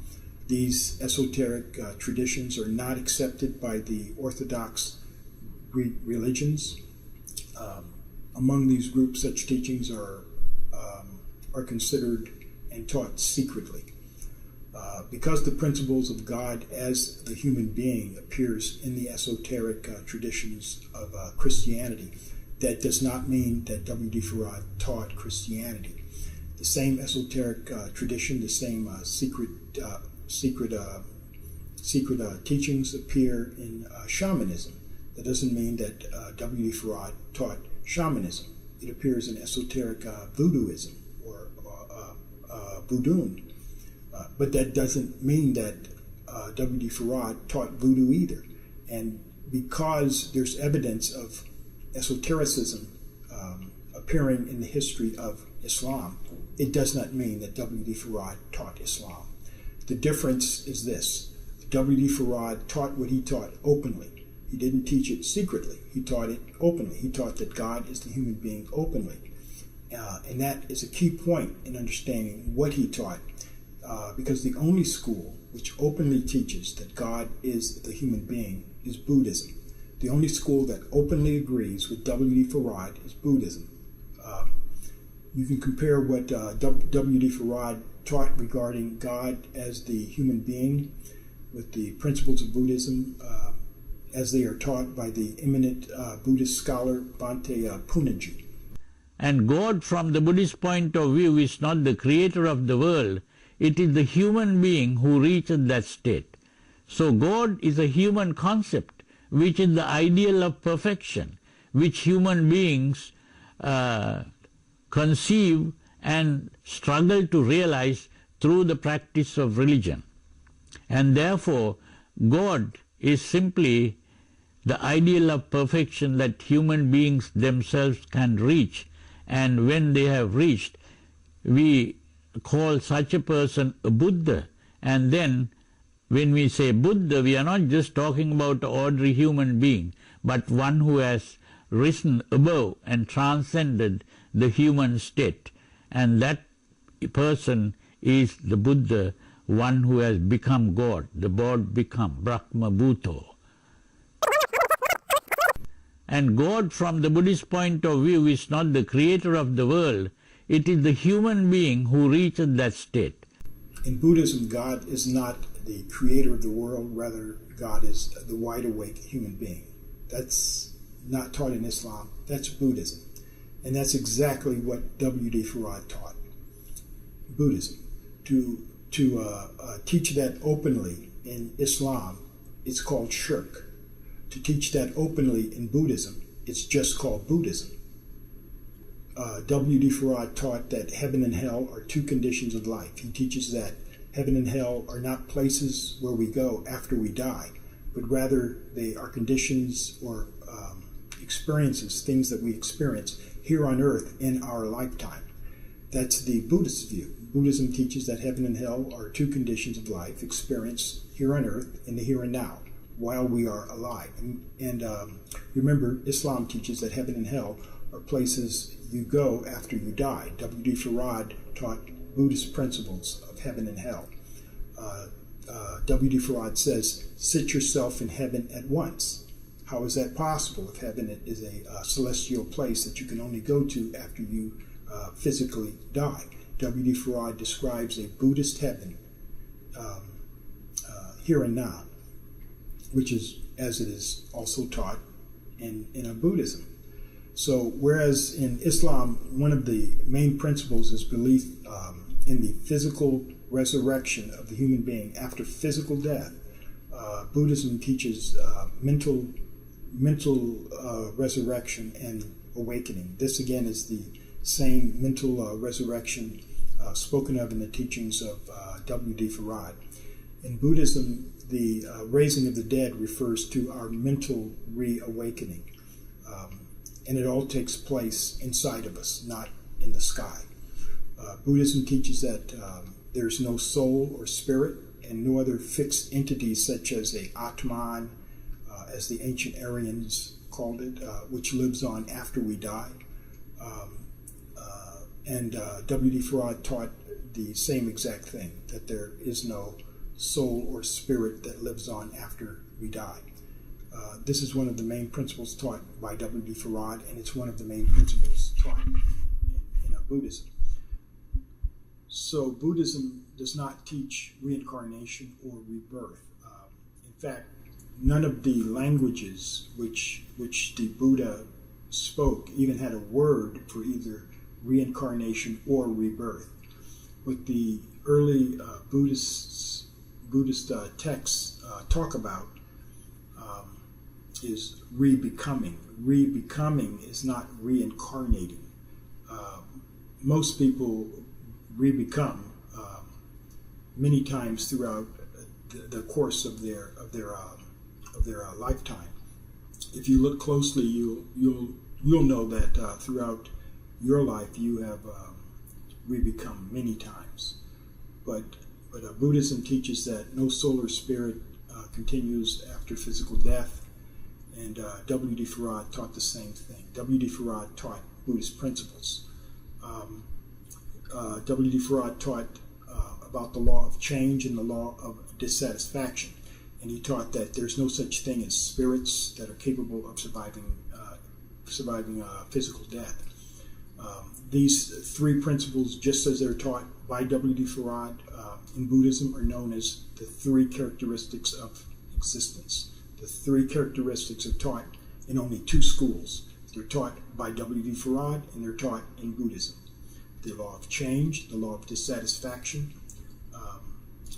These esoteric traditions are not accepted by the Orthodox Greek religions. Among these groups, such teachings are considered and taught secretly. Because the principles of God as the human being appears in the esoteric traditions of Christianity, that does not mean that W.D. Farad taught Christianity. The same esoteric tradition, the same secret teachings appear in shamanism. That doesn't mean that W.D. Farad taught shamanism. It appears in esoteric voodooism or voodoo. But that doesn't mean that W.D. Farad taught voodoo either. And because there's evidence of esotericism appearing in the history of Islam, it does not mean that W.D. Farad taught Islam. The difference is this. W.D. Farad taught what he taught openly. He didn't teach it secretly. He taught it openly. He taught that God is the human being openly. And that is a key point in understanding what he taught, because the only school which openly teaches that God is the human being is Buddhism. The only school that openly agrees with W.D. Farad is Buddhism. You can compare what W.D. Farad taught regarding God as the human being with the principles of Buddhism as they are taught by the eminent Buddhist scholar Bhante Punjaji. And God from the Buddhist point of view is not the creator of the world, it is the human being who reaches that state. So God is a human concept, which is the ideal of perfection, which human beings conceive and struggle to realize through the practice of religion. And therefore, God is simply the ideal of perfection that human beings themselves can reach. And when they have reached, we call such a person a Buddha. And then when we say Buddha, we are not just talking about an ordinary human being, but one who has risen above and transcended the human state. And that person is the Buddha, one who has become God, the God become, Brahma Bhuto. And God from the Buddhist point of view is not the creator of the world, it is the human being who reaches that state. In Buddhism, God is not the creator of the world, rather God is the wide-awake human being. That's not taught in Islam, that's Buddhism. And that's exactly what W.D. Farad taught. Buddhism. To teach that openly in Islam, it's called shirk. To teach that openly in Buddhism, it's just called Buddhism. W.D. Farad taught that heaven and hell are two conditions of life. He teaches that heaven and hell are not places where we go after we die, but rather they are conditions or experiences, things that we experience here on earth in our lifetime. That's the Buddhist view. Buddhism teaches that heaven and hell are two conditions of life experienced here on earth in the here and now while we are alive. And remember, Islam teaches that heaven and hell are places you go after you die. W.D. Farad taught Buddhist principles of heaven and hell. W.D. Farad says, sit yourself in heaven at once. How is that possible if heaven is a celestial place that you can only go to after you physically die? W.D. Farad describes a Buddhist heaven here and now, which is as it is also taught in Buddhism. So whereas in Islam, one of the main principles is belief in the physical resurrection of the human being after physical death, Buddhism teaches mental resurrection and awakening. This again is the same mental resurrection spoken of in the teachings of W.D. Farad. In Buddhism, the raising of the dead refers to our mental reawakening. And it all takes place inside of us, not in the sky. Buddhism teaches that there's no soul or spirit and no other fixed entity such as a Atman, as the ancient Aryans called it, which lives on after we die. And W.D. Farad taught the same exact thing, that there is no soul or spirit that lives on after we die. This is one of the main principles taught by W.D. Farad, and it's one of the main principles taught in Buddhism. So Buddhism does not teach reincarnation or rebirth. In fact, none of the languages which the Buddha spoke even had a word for either reincarnation or rebirth. What the early Buddhist texts talk about is re-becoming. Re-becoming is not reincarnating. Most people re-become many times throughout the course of their lifetime. If you look closely, you'll know that throughout your life you have re-become many times. But Buddhism teaches that no soul or spirit continues after physical death, and W.D. Farad taught the same thing. W.D. Farad taught Buddhist principles. W.D. Farad taught about the law of change and the law of dissatisfaction. and he taught that there's no such thing as spirits that are capable of surviving physical death. These three principles, just as they're taught by W.D. Farad in Buddhism, are known as the three characteristics of existence. The three characteristics are taught in only two schools. They're taught by W.D. Farad and they're taught in Buddhism. The law of change, the law of dissatisfaction,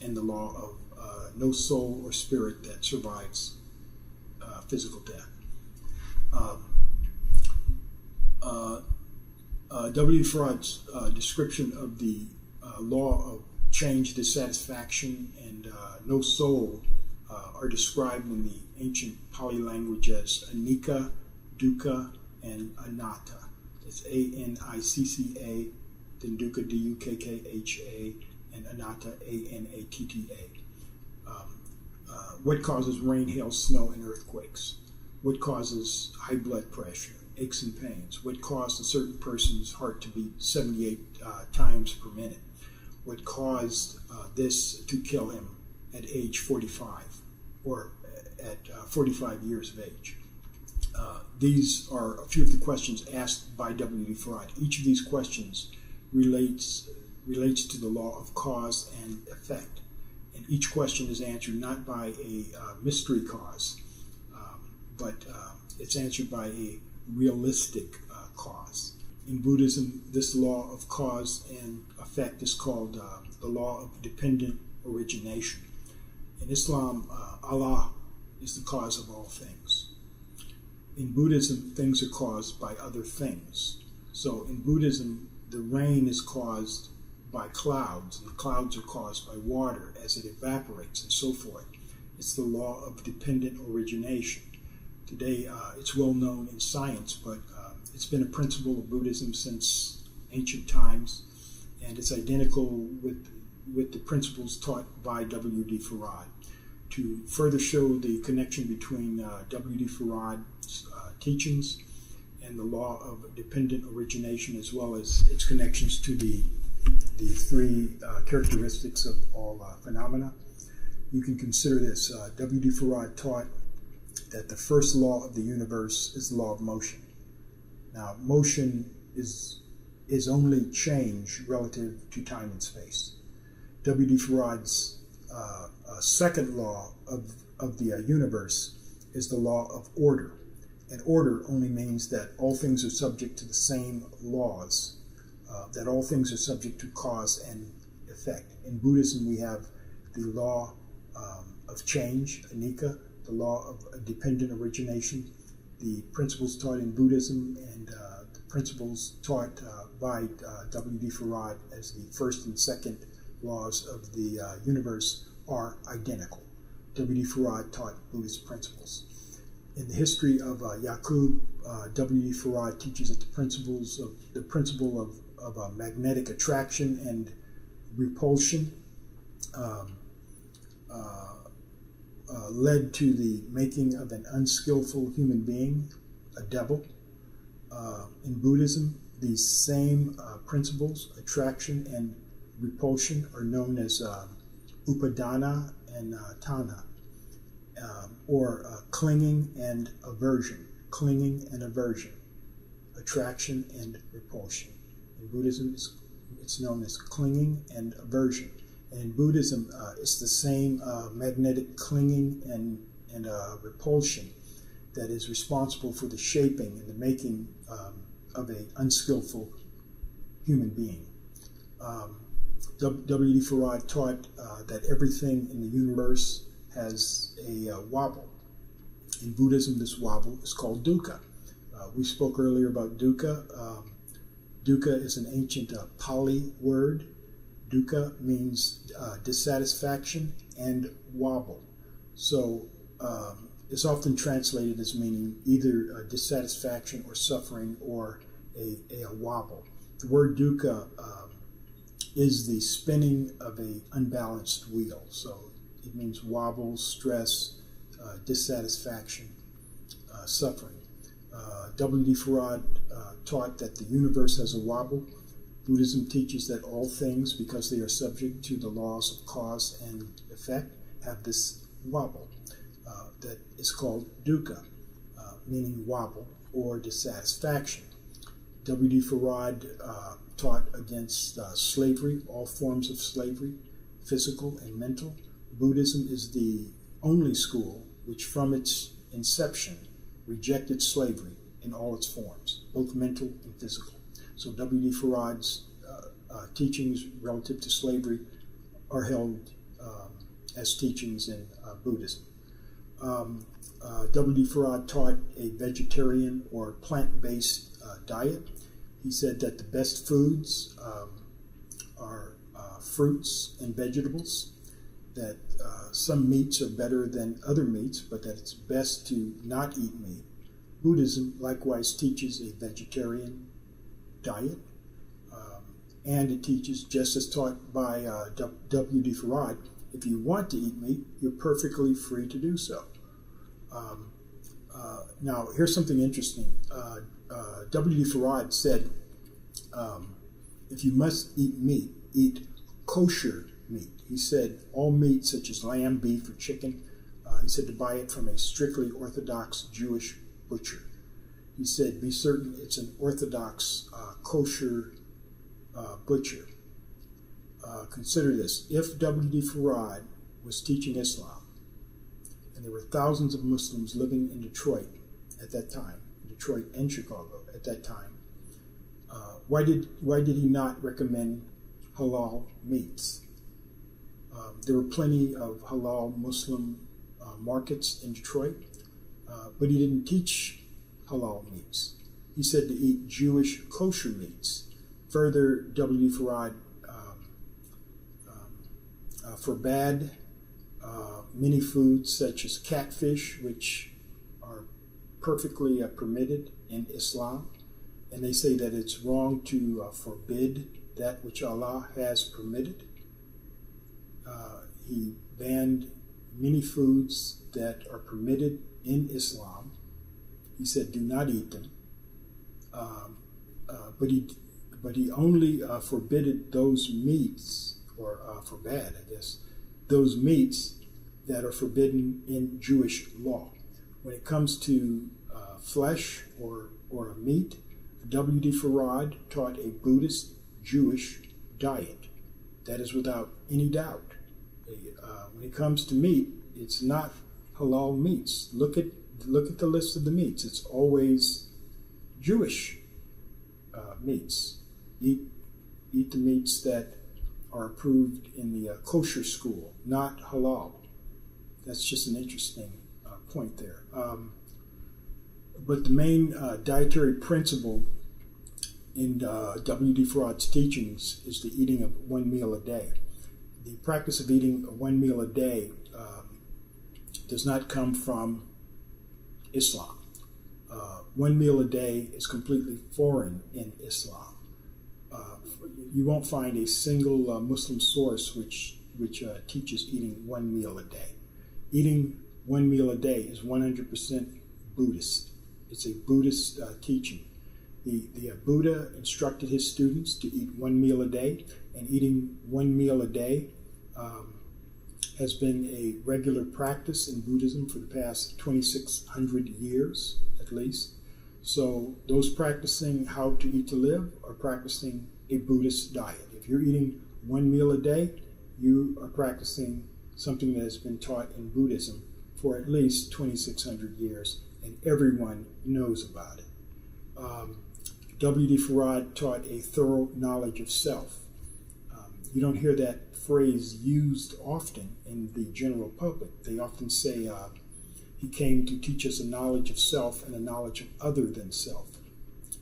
and the law of no soul or spirit that survives physical death. W. Farad's description of the law of change, dissatisfaction, and no soul are described in the ancient Pali language as anicca, dukkha, and anatta. It's A-N-I-C-C-A, then dukkha, D-U-K-K-H-A, and anatta, A-N-A-T-T-A. What causes rain, hail, snow, and earthquakes? What causes high blood pressure, aches and pains? What caused a certain person's heart to beat 78 times per minute? What caused this to kill him at age 45 or at 45 years of age? These are a few of the questions asked by W.D. Farad. Each of these questions relates to the law of cause and effect. And each question is answered not by a mystery cause, but it's answered by a realistic cause. In Buddhism, this law of cause and effect is called the law of dependent origination. In Islam, Allah is the cause of all things. In Buddhism, things are caused by other things. So in Buddhism, the rain is caused by clouds, and the clouds are caused by water as it evaporates and so forth. It's the law of dependent origination. Today, it's well known in science, but it's been a principle of Buddhism since ancient times, and it's identical with the principles taught by W.D. Farad. To further show the connection between W.D. Farad's teachings and the law of dependent origination, as well as its connections to the three characteristics of all phenomena, you can consider this. W.D. Farad taught that the first law of the universe is the law of motion. Now, motion is only change relative to time and space. W.D. Farad's second law of the universe is the law of order. And order only means that all things are subject to the same laws, that all things are subject to cause and effect. In Buddhism, we have the law of change, anicca, the law of dependent origination, the principles taught in Buddhism, and the principles taught by W.D. Farad as the first and second laws of the universe are identical. W.D. Farad taught Buddhist principles. In the history of Yaqub, W.D. Farad teaches that the principle of magnetic attraction and repulsion led to the making of an unskillful human being, a devil. In Buddhism, these same principles, attraction and repulsion, are known as upadana and tana, or clinging and aversion, attraction and repulsion. In Buddhism, it's known as clinging and aversion. And in Buddhism, it's the same magnetic clinging and repulsion that is responsible for the shaping and the making of an unskillful human being. W.D. Farad taught that everything in the universe has a wobble. In Buddhism, this wobble is called dukkha. We spoke earlier about dukkha. Dukkha is an ancient Pali word. Dukkha means dissatisfaction and wobble. So it's often translated as meaning either dissatisfaction or suffering or a wobble. The word dukkha is the spinning of an unbalanced wheel. So it means wobble, stress, dissatisfaction, suffering. W.D. Farad taught that the universe has a wobble. Buddhism teaches that all things, because they are subject to the laws of cause and effect, have this wobble, that is called dukkha, meaning wobble or dissatisfaction. W.D. Farad taught against slavery, all forms of slavery, physical and mental. Buddhism is the only school which from its inception rejected slavery in all its forms, both mental and physical. So W.D. Farad's teachings relative to slavery are held as teachings in Buddhism. W.D. Farad taught a vegetarian or plant-based diet. He said that the best foods are fruits and vegetables, that some meats are better than other meats, but that it's best to not eat meat. Buddhism likewise teaches a vegetarian diet, and it teaches, just as taught by W.D. Farad, if you want to eat meat, you're perfectly free to do so. Now, here's something interesting. W.D. Farad said, if you must eat meat, eat kosher meat. He said all meat, such as lamb, beef, or chicken, he said to buy it from a strictly Orthodox Jewish butcher. He said, be certain it's an Orthodox kosher butcher. Consider this. If W.D. Farad was teaching Islam, and there were thousands of Muslims living in Detroit at that time, Detroit and Chicago at that time, why did he not recommend halal meats? There were plenty of halal Muslim markets in Detroit, but he didn't teach halal meats. He said to eat Jewish kosher meats. Further, W.D. Farad forbade many foods such as catfish, which are perfectly permitted in Islam, and they say that it's wrong to forbid that which Allah has permitted. He banned many foods that are permitted in Islam. He said, do not eat them. But he only forbidded those meats, or forbade, I guess, those meats that are forbidden in Jewish law. When it comes to flesh or a meat, W.D. Farad taught a Buddhist Jewish diet. That is without any doubt. When it comes to meat, it's not halal meats. Look at the list of the meats. It's always Jewish meats. Eat the meats that are approved in the kosher school, not halal. That's just an interesting point there. But the main dietary principle in W.D. Farad's teachings is the eating of one meal a day. The practice of eating one meal a day does not come from Islam. One meal a day is completely foreign in Islam. You won't find a single Muslim source which teaches eating one meal a day. Eating one meal a day is 100% Buddhist. It's a Buddhist teaching. The Buddha instructed his students to eat one meal a day, and eating one meal a day has been a regular practice in Buddhism for the past 2,600 years, at least. So those practicing how to eat to live are practicing a Buddhist diet. If you're eating one meal a day, you are practicing something that has been taught in Buddhism for at least 2,600 years, and everyone knows about it. W.D. Farad taught a thorough knowledge of self. You don't hear that phrase used often in the general public. They often say he came to teach us a knowledge of self and a knowledge of other than self.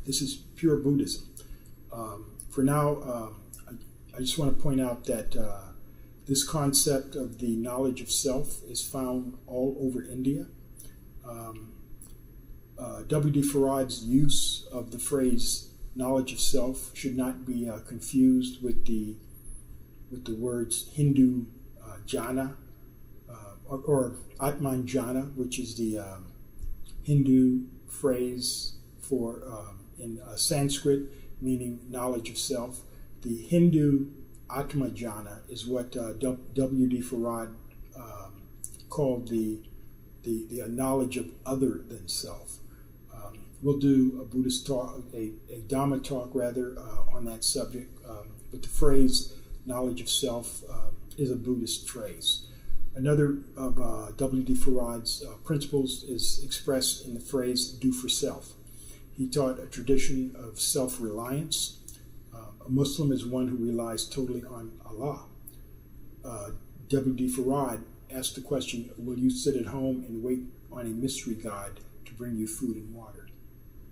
This is pure Buddhism. For now, I just want to point out that this concept of the knowledge of self is found all over India. W.D. Farad's use of the phrase knowledge of self should not be confused with the words Hindu jhana or Atman jhana, which is the Hindu phrase for in Sanskrit meaning knowledge of self. The Hindu Atma jhana is what W.D. Farad called the knowledge of other than self. We'll do a Buddhist talk, a Dhamma talk rather, on that subject. But the phrase knowledge of self is a Buddhist phrase. Another of W.D. Farad's principles is expressed in the phrase do for self. He taught a tradition of self-reliance. A Muslim is one who relies totally on Allah. W.D. Farad asked the question, will you sit at home and wait on a mystery God to bring you food and water?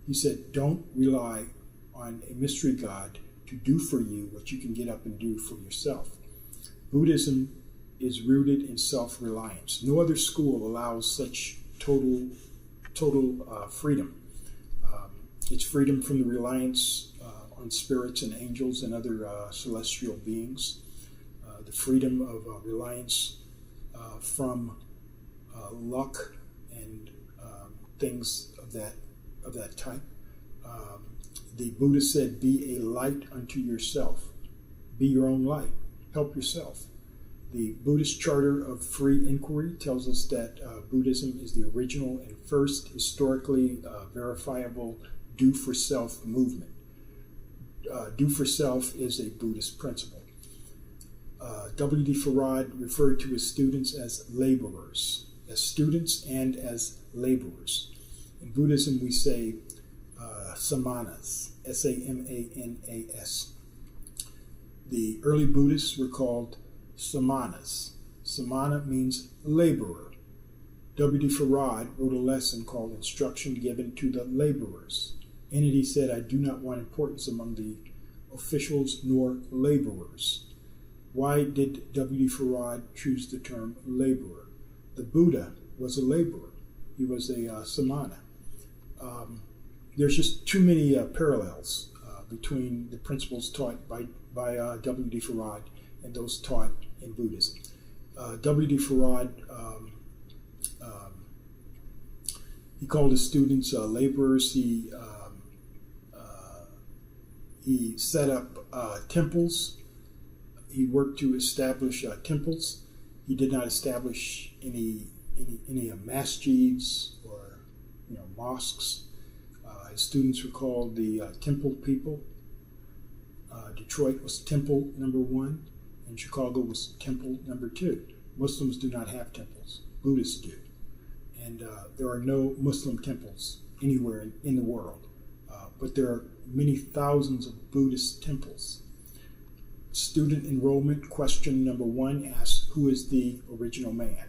He said, don't rely on a mystery God to do for you what you can get up and do for yourself. Buddhism is rooted in self-reliance. No other school allows such total freedom. It's freedom from the reliance on spirits and angels and other celestial beings. The freedom of reliance from luck and things of that type. The Buddha said, be a light unto yourself. Be your own light. Help yourself. The Buddhist Charter of Free Inquiry tells us that Buddhism is the original and first historically verifiable do-for-self movement. Do-for-self is a Buddhist principle. W.D. Farad referred to his students as laborers, as students and as laborers. In Buddhism, we say samanas, S-A-M-A-N-A-S. The early Buddhists were called samanas. Samana means laborer. W.D. Farad wrote a lesson called Instruction Given to the Laborers. In it he said, I do not want importance among the officials nor laborers. Why did W.D. Farad choose the term laborer? The Buddha was a laborer. He was a samana. There's just too many parallels between the principles taught by W.D. Farad and those taught in Buddhism. W.D. Farad, he called his students laborers. He set up temples. He worked to establish temples. He did not establish any masjids or mosques. His students were called the Temple people. Detroit was Temple number 1, and Chicago was Temple number 2. Muslims do not have temples. Buddhists do. And there are no Muslim temples anywhere in the world. But there are many thousands of Buddhist temples. Student enrollment question number 1 asks, who is the original man?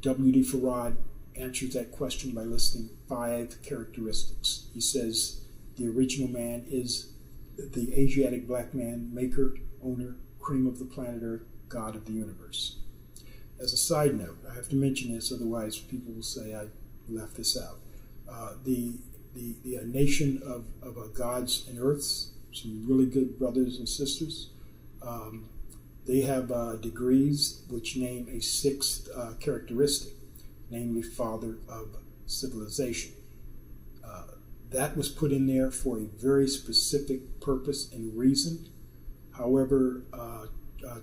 W.D. Farad answers that question by listing 5 characteristics. He says the original man is the Asiatic black man, maker, owner, cream of the planet Earth, God of the universe. As a side note, I have to mention this, otherwise people will say I left this out. The nation of gods and earths, some really good brothers and sisters, they have degrees which name a 6th characteristic, namely father of civilization. That was put in there for a very specific purpose and reason. However,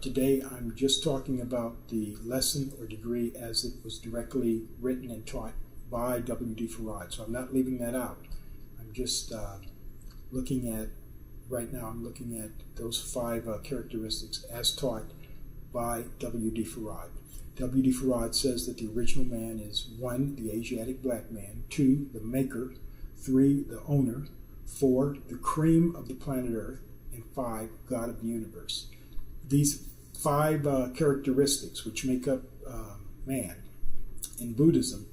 today I'm just talking about the lesson or degree as it was directly written and taught by W.D. Farad. So I'm not leaving that out. I'm just looking at those 5 characteristics as taught by W.D. Farad. W.D. Farad says that the original man is 1, the Asiatic black man, 2, the maker, 3, the owner, 4, the cream of the planet Earth, and 5, God of the universe. These 5 characteristics which make up man in Buddhism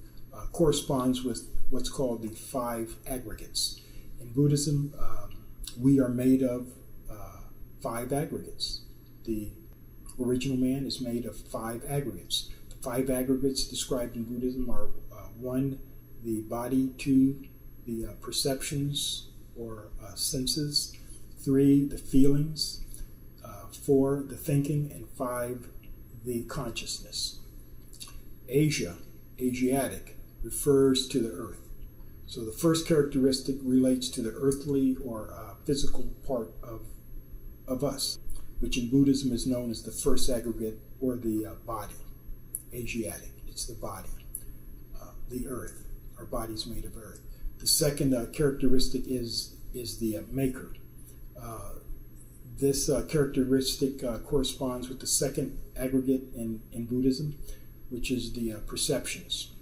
corresponds with what's called the 5 aggregates. In Buddhism, we are made of 5 aggregates. The original man is made of 5 aggregates. The 5 aggregates described in Buddhism are 1, the body, 2, the perceptions or senses, 3, the feelings, 4, the thinking, and 5, the consciousness. Asiatic, refers to the earth. So the first characteristic relates to the earthly or physical part of us, which in Buddhism is known as the first aggregate or the body, Asiatic. It's the body, the earth. Our body's made of earth. The second characteristic is the maker. This characteristic corresponds with the second aggregate in Buddhism, which is the perceptions.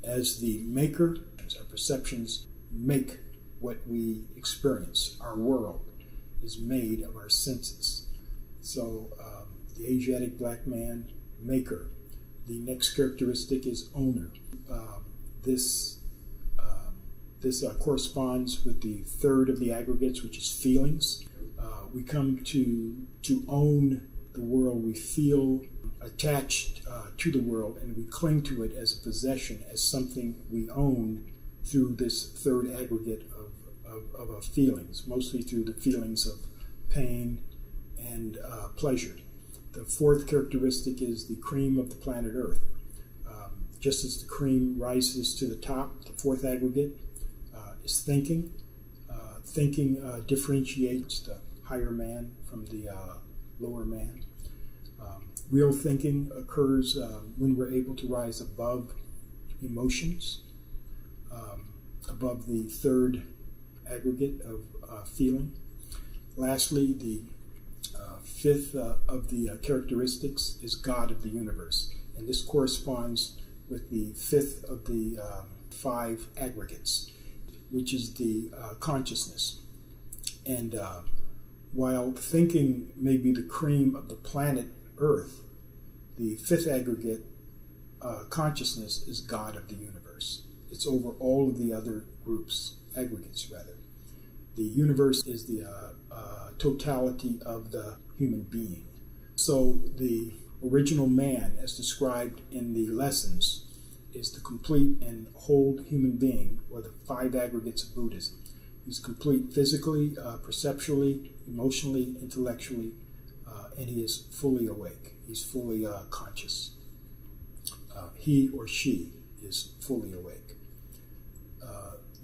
As the maker, our perceptions make what we experience. Our world is made of our senses. So the Asiatic black man, maker. The next characteristic is owner. This corresponds with the third of the aggregates, which is feelings. We come to own the world. We feel attached to the world, and we cling to it as a possession, as something we own through this third aggregate of feelings, mostly through the feelings of pain and pleasure. The fourth characteristic is the cream of the planet Earth. Just as the cream rises to the top, the fourth aggregate is thinking. Thinking differentiates the higher man from the lower man. Real thinking occurs when we're able to rise above emotions, above the third aggregate of feeling. Lastly, the fifth of the characteristics is God of the universe, and this corresponds with the fifth of the five aggregates, which is the consciousness. And while thinking may be the cream of the planet Earth, the fifth aggregate, consciousness, is God of the universe. It's over all of the other groups, aggregates rather. The universe is the totality of the human being. So the original man, as described in the lessons, is the complete and whole human being, or the five aggregates of Buddhism. He's complete physically, perceptually, emotionally, intellectually, and he is fully awake. He's fully conscious. He or she is fully awake.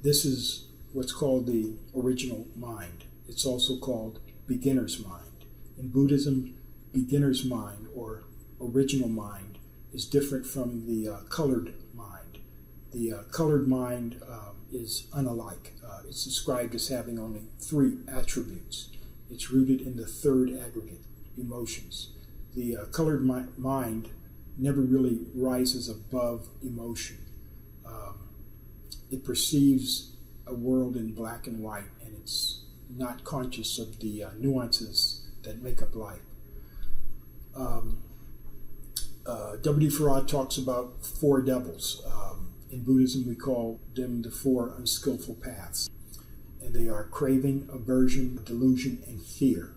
This is what's called the original mind. It's also called beginner's mind. In Buddhism, beginner's mind or original mind is different from the colored mind. The colored mind is unalike. It's described as having only three attributes. It's rooted in the third aggregate, emotions. The colored mind never really rises above emotion. It perceives a world in black and white, and it's not conscious of the nuances that make up life. W. Farad talks about four devils. In Buddhism, we call them the four unskillful paths. And they are craving, aversion, delusion, and fear.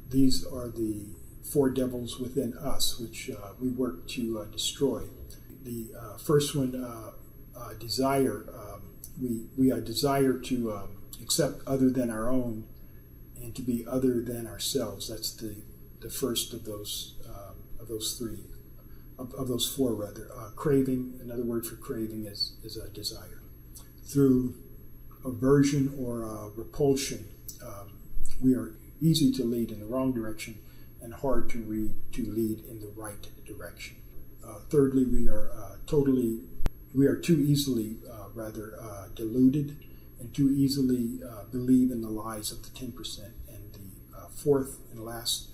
These are the four devils within us, which we work to destroy. The first one, desire. We desire to accept other than our own and to be other than ourselves. That's the first of those three, of those four rather. Craving, another word for craving is a desire. Through aversion or repulsion, we are easy to lead in the wrong direction and hard to lead in the right direction. Thirdly, we are too easily deluded and too easily believe in the lies of the 10%. And the fourth and last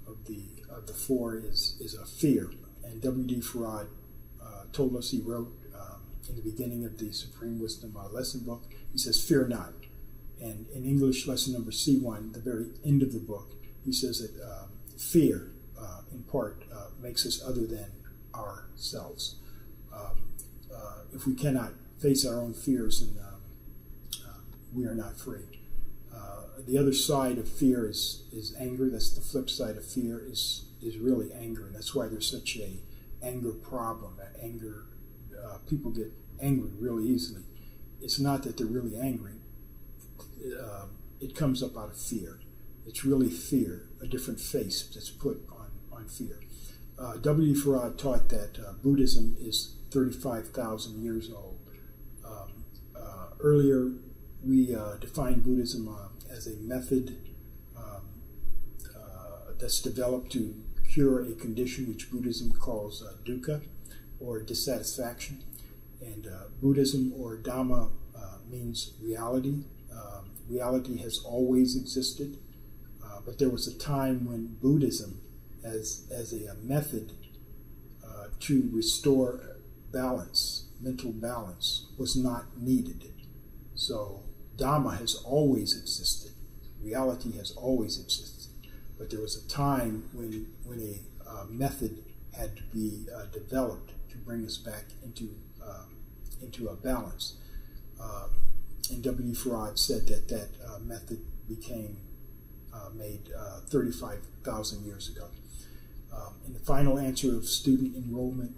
of the four is a fear. And W.D. Farad told us, he wrote in the beginning of the Supreme Wisdom lesson book, he says, "Fear not." And in English lesson number C1, the very end of the book, he says that fear, in part, makes us other than ourselves. If we cannot face our own fears, then we are not free. The other side of fear is anger. That's the flip side of fear is really anger, and that's why there's such a anger problem. Anger, people get angry really easily. It's not that they're really angry. It comes up out of fear. It's really fear, a different face that's put on fear. W. Farad taught that Buddhism is 35,000 years old. Earlier, we defined Buddhism as a method that's developed to cure a condition which Buddhism calls dukkha. or dissatisfaction. And Buddhism or Dhamma means reality. Reality has always existed, but there was a time when Buddhism, as a method to restore balance, mental balance, was not needed. So Dhamma has always existed. Reality has always existed. But there was a time when a method had to be developed to bring us back into a balance. And W.D. Farad said that method became made 35,000 years ago. In the final answer of student enrollment,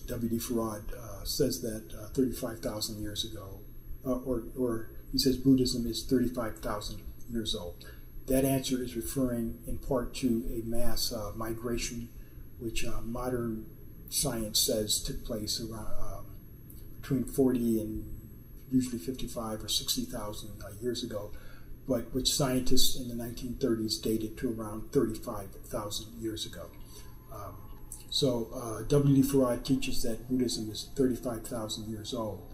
W.D. Farad says that 35,000 years ago, or he says Buddhism is 35,000 years old. That answer is referring in part to a mass migration, which modern science says took place around between 40 and usually 55 or 60,000 years ago, but which scientists in the 1930s dated to around 35,000 years ago. So W.D. Farad teaches that Buddhism is 35,000 years old.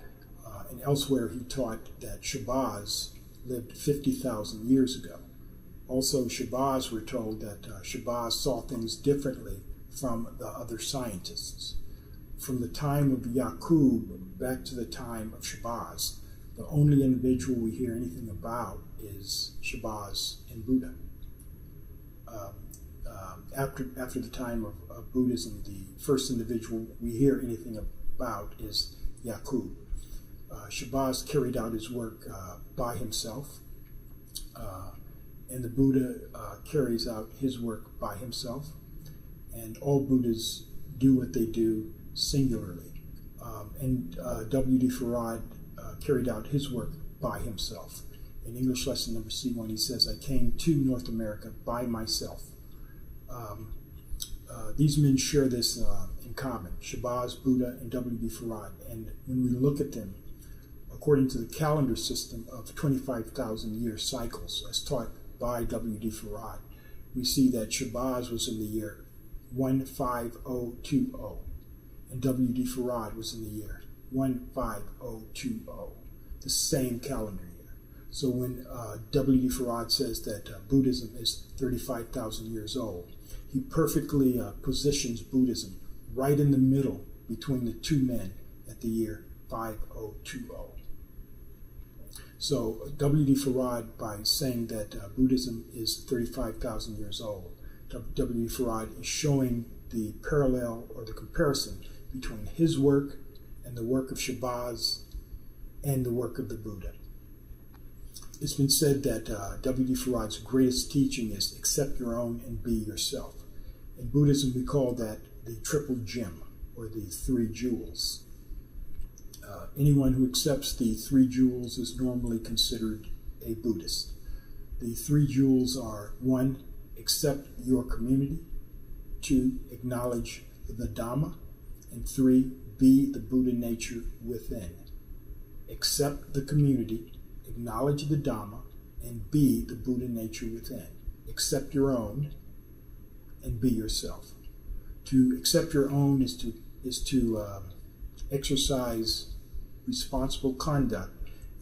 And elsewhere he taught that Shabazz lived 50,000 years ago. Also, Shabazz, we're told that Shabazz saw things differently from the other scientists. From the time of Yaqub back to the time of Shabazz, the only individual we hear anything about is Shabazz and Buddha. After the time of Buddhism, the first individual we hear anything about is Yaqub. Shabazz carried out his work by himself, and the Buddha carries out his work by himself, and all Buddhas do what they do singularly. And W.D. Farad carried out his work by himself. In English lesson number C1, he says, "I came to North America by myself." These men share this in common, Shabazz, Buddha, and W.D. Farad. And when we look at them, according to the calendar system of 25,000 year cycles as taught by W.D. Farad, we see that Shabazz was in the year 15020, and W.D. Farad was in the year 15020, the same calendar year. So when W.D. Farad says that Buddhism is 35,000 years old, he perfectly positions Buddhism right in the middle between the two men at the year 5020. So W.D. Farad, by saying that Buddhism is 35,000 years old, W.D. Farad is showing the parallel or the comparison between his work and the work of Shabazz and the work of the Buddha. It's been said that W.D. Farad's greatest teaching is accept your own and be yourself. In Buddhism, we call that the triple gem, or the three jewels. Anyone who accepts the three jewels is normally considered a Buddhist. The three jewels are: 1, accept your community; 2, acknowledge the Dhamma; and 3, be the Buddha nature within. Accept the community, acknowledge the Dhamma, and be the Buddha nature within. Accept your own and be yourself. To accept your own is to exercise responsible conduct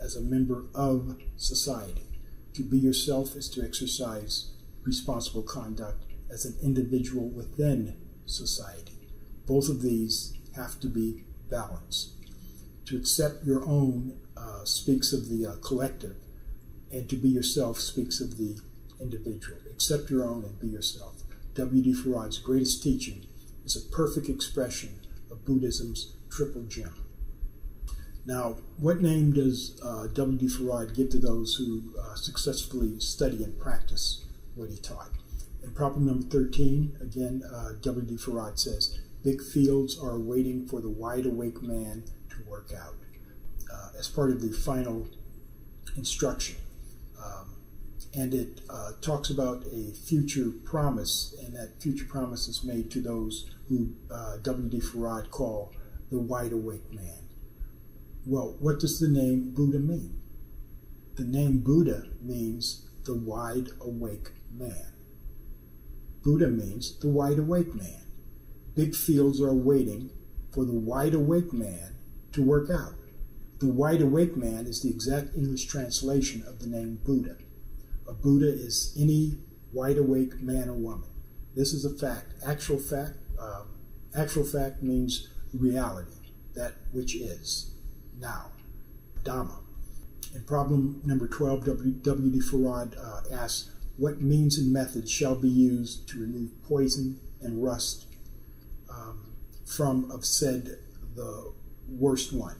as a member of society. To be yourself is to exercise responsible conduct as an individual within society. Both of these have to be balanced. To accept your own speaks of the collective, and to be yourself speaks of the individual. Accept your own and be yourself. W.D. Farad's greatest teaching is a perfect expression of Buddhism's triple gem. Now, what name does W.D. Farad give to those who successfully study and practice what he taught? In problem number 13, again, W.D. Farad says, big fields are waiting for the wide-awake man to work out, as part of the final instruction. And it talks about a future promise, and that future promise is made to those who W.D. Farad call the wide-awake man. Well, what does the name Buddha mean? The name Buddha means the wide-awake man. Buddha means the wide-awake man. Big fields are waiting for the wide-awake man to work out. The wide-awake man is the exact English translation of the name Buddha. A Buddha is any wide-awake man or woman. This is a fact. Actual fact means reality, that which is, now, Dhamma. In problem number 12, W.D. Farad asks, what means and methods shall be used to remove poison and rust from of said the worst one?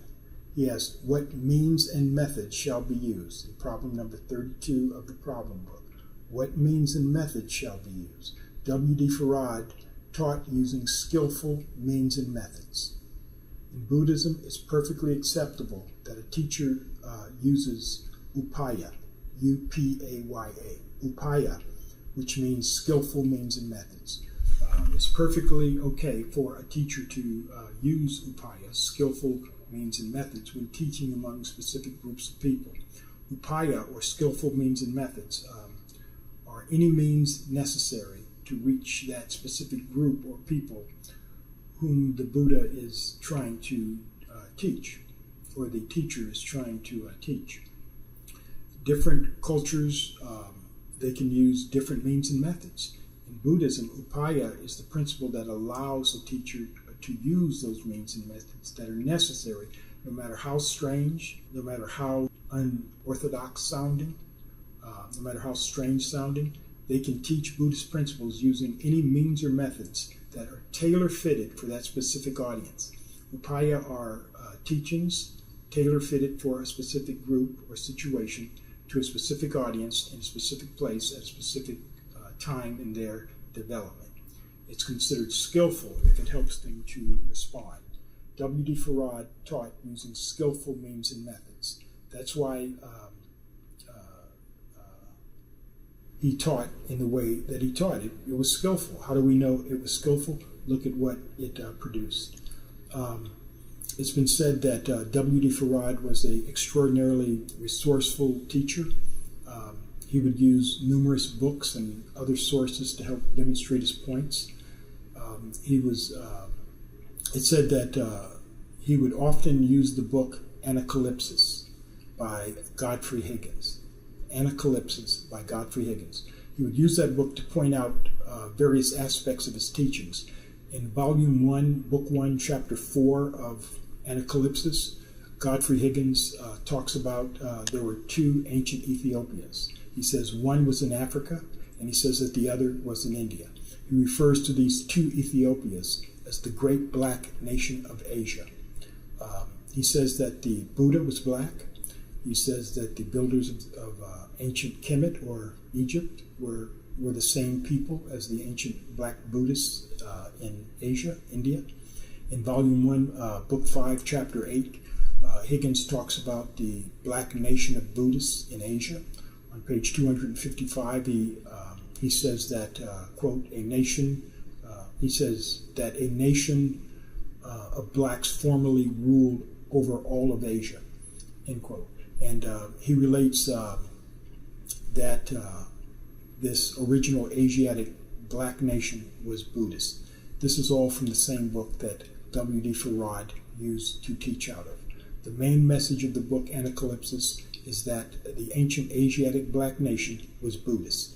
He asks, what means and methods shall be used? In problem number 32 of the problem book. What means and methods shall be used? W.D. Farad taught using skillful means and methods. In Buddhism, it's perfectly acceptable that a teacher uses upaya, U-P-A-Y-A, upaya, which means skillful means and methods. It's perfectly okay for a teacher to use upaya, skillful means and methods, when teaching among specific groups of people. Upaya, or skillful means and methods, are any means necessary to reach that specific group or people whom the Buddha is trying to teach, or the teacher is trying to teach. Different cultures, they can use different means and methods. In Buddhism, upaya is the principle that allows a teacher to use those means and methods that are necessary, no matter how strange, no matter how unorthodox sounding, no matter how strange sounding. They can teach Buddhist principles using any means or methods that are tailor-fitted for that specific audience. Upaya are teachings tailor-fitted for a specific group or situation, to a specific audience in a specific place at a specific time in their development. It's considered skillful if it helps them to respond. W.D. Farad taught using skillful means and methods. That's why he taught in the way that he taught. It was skillful. How do we know it was skillful? Look at what it produced. It's been said that W.D. Farad was an extraordinarily resourceful teacher. He would use numerous books and other sources to help demonstrate his points. It said that he would often use the book Anacalypsis by Godfrey Higgins. Anacalypsis by Godfrey Higgins. He would use that book to point out various aspects of his teachings. In Volume 1, Book 1, Chapter 4 of Anacalypsis, Godfrey Higgins talks about there were two ancient Ethiopias. He says one was in Africa, and he says that the other was in India. He refers to these two Ethiopias as the great black nation of Asia. He says that the Buddha was black. He says that the builders of ancient Kemet, or Egypt, were the same people as the ancient black Buddhists in Asia, India. In Volume 1, Book 5, Chapter 8, Higgins talks about the black nation of Buddhists in Asia. On page 255, he says that, quote, he says that a nation of blacks formerly ruled over all of Asia, end quote. And he relates that this original Asiatic black nation was Buddhist. This is all from the same book that W.D. Farad used to teach out of. The main message of the book Anacalypsis is that the ancient Asiatic black nation was Buddhist.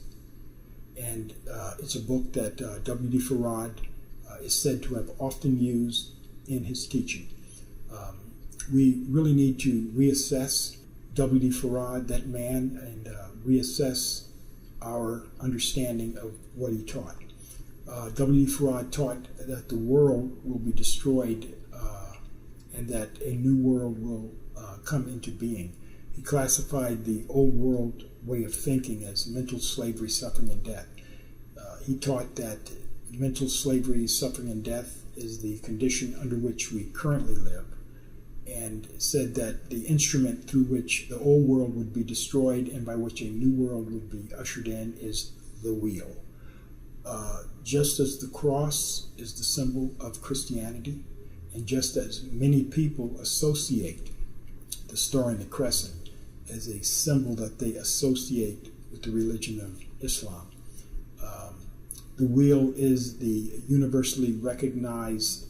And it's a book that W.D. Farad is said to have often used in his teaching. We really need to reassess W.D. Farad, that man, and reassess our understanding of what he taught. W.D. Farad taught that the world will be destroyed and that a new world will come into being. He classified the old world way of thinking as mental slavery, suffering, and death. He taught that mental slavery, suffering, and death is the condition under which we currently live, and said that the instrument through which the old world would be destroyed and by which a new world would be ushered in is the wheel. Just as the cross is the symbol of Christianity, and just as many people associate the star and the crescent as a symbol that they associate with the religion of Islam, the wheel is the universally recognized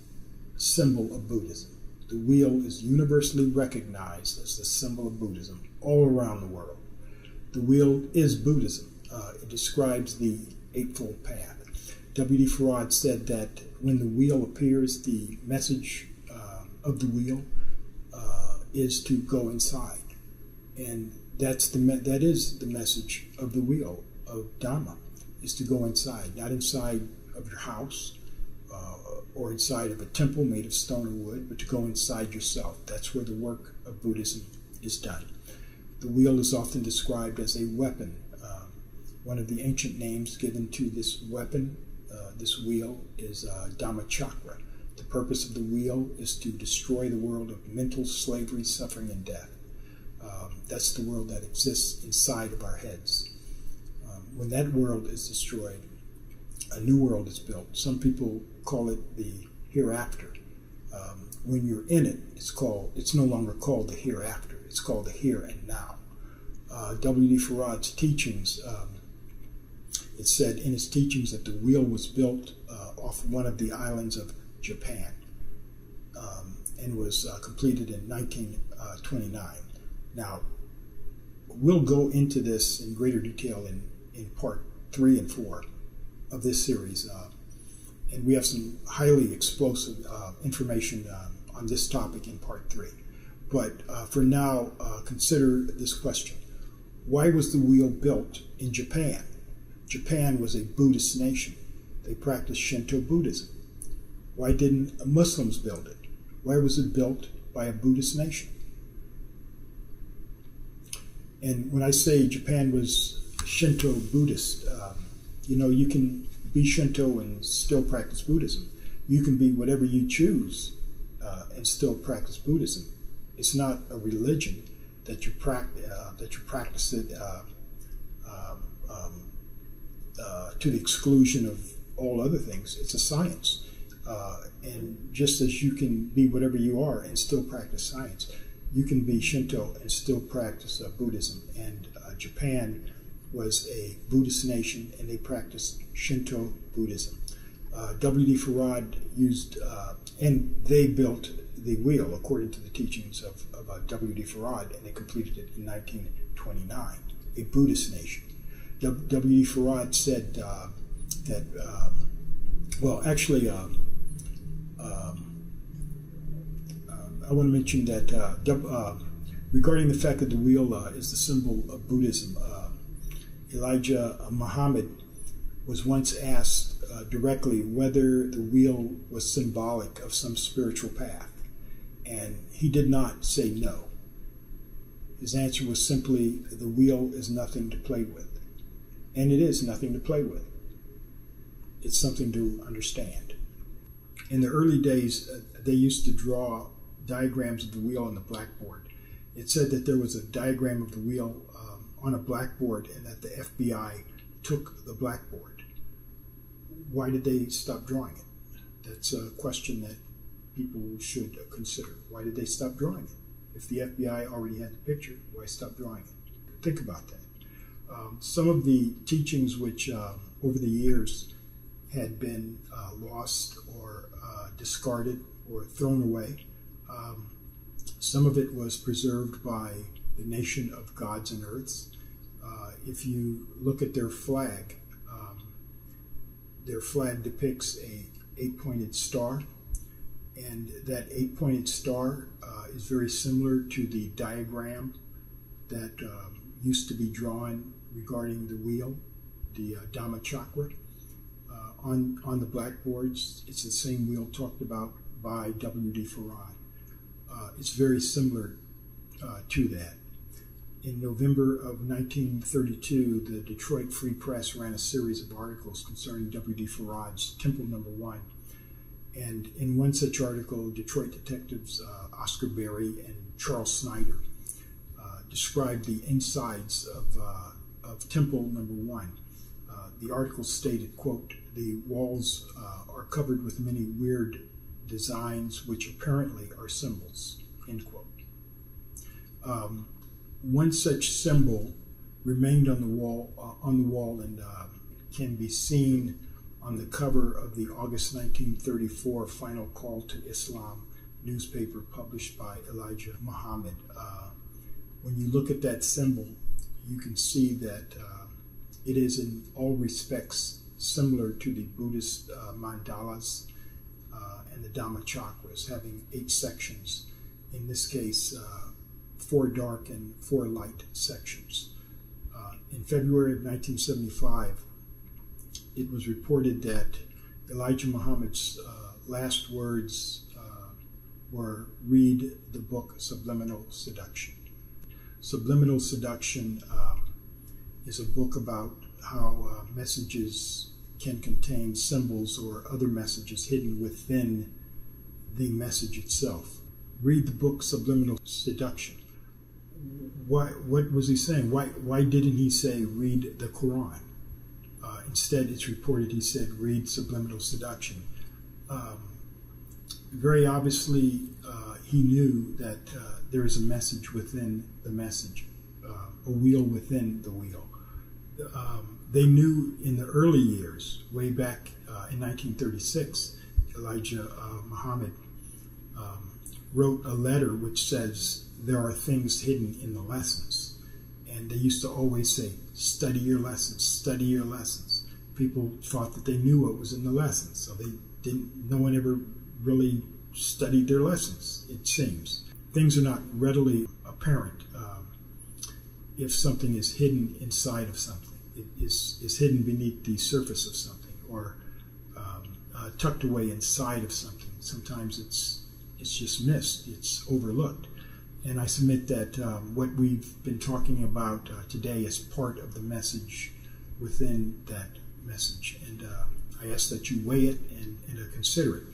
symbol of Buddhism. The wheel is universally recognized as the symbol of Buddhism all around the world. The wheel is Buddhism. It describes the Eightfold Path. W.D. Farad said that when the wheel appears, the message of the wheel is to go inside. And that is the message of the wheel of Dhamma, is to go inside, not inside of your house or inside of a temple made of stone or wood, but to go inside yourself. That's where the work of Buddhism is done. The wheel is often described as a weapon. One of the ancient names given to this weapon, this wheel, is Dhammachakra. The purpose of the wheel is to destroy the world of mental slavery, suffering, and death. That's the world that exists inside of our heads. When that world is destroyed, a new world is built. Some people call it the hereafter. When you're in it, it's no longer called the hereafter. It's called the here and now. W.D. Farad's teachings, it said in his teachings that the wheel was built off one of the islands of Japan and was completed in 1929. Now, we'll go into this in greater detail in part 3 and 4 of this series. And we have some highly explosive information on this topic in part 3. But for now, consider this question. Why was the wheel built in Japan? Japan was a Buddhist nation. They practiced Shinto Buddhism. Why didn't Muslims build it? Why was it built by a Buddhist nation? And when I say Japan was Shinto Buddhist, you can be Shinto and still practice Buddhism. You can be whatever you choose and still practice Buddhism. It's not a religion that you practice it to the exclusion of all other things. It's a science. And just as you can be whatever you are and still practice science, you can be Shinto and still practice Buddhism. And Japan was a Buddhist nation, and they practiced Shinto Buddhism. W.D. Farad used, and they built the wheel according to the teachings of W.D. Farad, and they completed it in 1929, a Buddhist nation. W.D. Farad said that, I want to mention that regarding the fact that the wheel is the symbol of Buddhism, Elijah Muhammad was once asked directly whether the wheel was symbolic of some spiritual path, and he did not say no. His answer was simply, the wheel is nothing to play with. And it is nothing to play with. It's something to understand. In the early days, they used to draw diagrams of the wheel on the blackboard. It said that there was a diagram of the wheel on a blackboard and that the FBI took the blackboard. Why did they stop drawing it? That's a question that people should consider. Why did they stop drawing it? If the FBI already had the picture, why stop drawing it? Think about that. Some of the teachings which over the years had been lost or discarded or thrown away, some of it was preserved by the Nation of Gods and Earths. If you look at their flag depicts a 8-pointed star, and that 8-pointed star is very similar to the diagram that used to be drawn regarding the wheel, the Dhammachakra. On the blackboards, it's the same wheel talked about by W.D. Farad. It's very similar to that. In November of 1932, the Detroit Free Press ran a series of articles concerning W.D. Farad's Temple No. 1. And in one such article, Detroit detectives Oscar Berry and Charles Snyder described the insides of Temple No. 1. The article stated, quote, "The walls are covered with many weird designs which apparently are symbols," end quote. One such symbol remained on the wall and can be seen on the cover of the August 1934 Final Call to Islam newspaper published by Elijah Muhammad. When you look at that symbol, you can see that it is in all respects similar to the Buddhist mandalas and the Dhammachakras, having 8 sections. In this case, 4 dark and 4 light sections. In February of 1975, it was reported that Elijah Muhammad's last words were, "Read the book Subliminal Seduction." Subliminal Seduction is a book about how messages can contain symbols or other messages hidden within the message itself. Read the book Subliminal Seduction. What was he saying? Why didn't he say read the Quran? Instead, it's reported he said read Subliminal Seduction. Very obviously, he knew that there is a message within the message, a wheel within the wheel. They knew in the early years, way back in 1936, Elijah Muhammad wrote a letter which says there are things hidden in the lessons. And they used to always say, study your lessons, study your lessons. People thought that they knew what was in the lessons, so no one ever really studied their lessons, it seems. Things are not readily apparent if something is hidden inside of something. It is hidden beneath the surface of something, or tucked away inside of something. Sometimes it's just missed, it's overlooked. And I submit that what we've been talking about today is part of the message within that message. And I ask that you weigh it and consider it.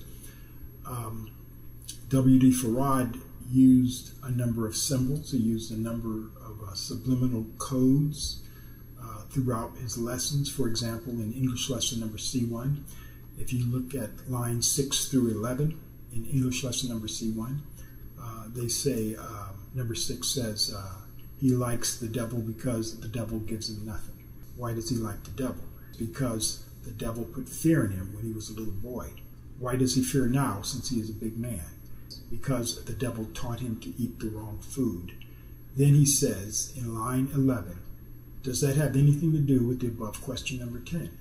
W.D. Farad used a number of symbols. He used a number of subliminal codes throughout his lessons. For example, in English lesson number C1, if you look at lines 6 through 11 in English lesson number C1, they say, number 6 says, he likes the devil because the devil gives him nothing. Why does he like the devil? Because the devil put fear in him when he was a little boy. Why does he fear now since he is a big man? Because the devil taught him to eat the wrong food. Then he says in line 11, does that have anything to do with the above question number 10?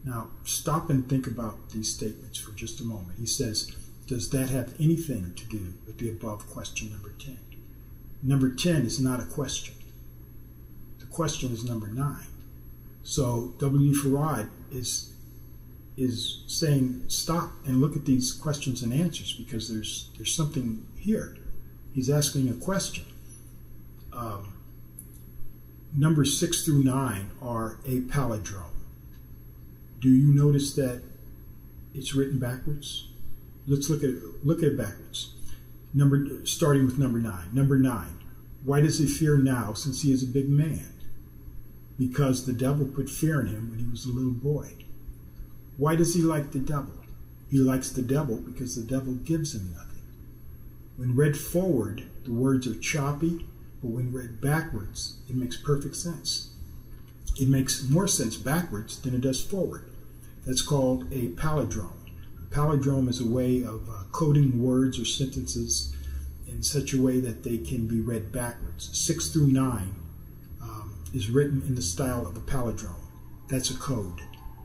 Now, stop and think about these statements for just a moment. He says, does that have anything to do with the above question number 10? Number 10 is not a question. The question is number 9. So W.D. Farad is saying, stop and look at these questions and answers, because there's something here. He's asking a question. Numbers 6 through 9 are a palindrome. Do you notice that it's written backwards? Let's look at it backwards. Starting with number 9. Number 9. Why does he fear now since he is a big man? Because the devil put fear in him when he was a little boy. Why does he like the devil? He likes the devil because the devil gives him nothing. When read forward, the words are choppy, but when read backwards, it makes perfect sense. It makes more sense backwards than it does forward. That's called a palindrome. A palindrome is a way of coding words or sentences in such a way that they can be read backwards. 6 through 9 is written in the style of a palindrome. That's a code.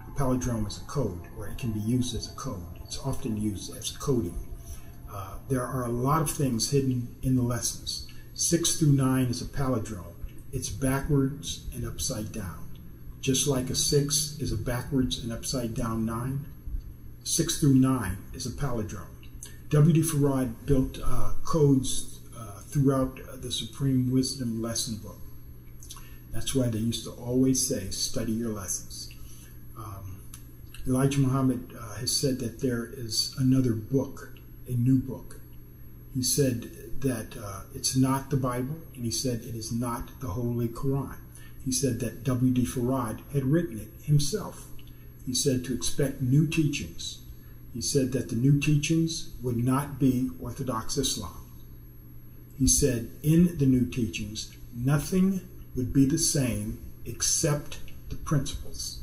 A palindrome is a code, or it can be used as a code. It's often used as coding. There are a lot of things hidden in the lessons. 6 through 9 is a palindrome. It's backwards and upside down. Just like a 6 is a backwards and upside down 9, 6 through 9 is a palindrome. W.D. Farad built codes throughout the Supreme Wisdom lesson book. That's why they used to always say, study your lessons. Elijah Muhammad has said that there is another book, a new book. He said that it's not the Bible, and he said it is not the Holy Quran. He said that W.D. Farad had written it himself. He said to expect new teachings. He said that the new teachings would not be Orthodox Islam. He said in the new teachings, nothing would be the same except the principles.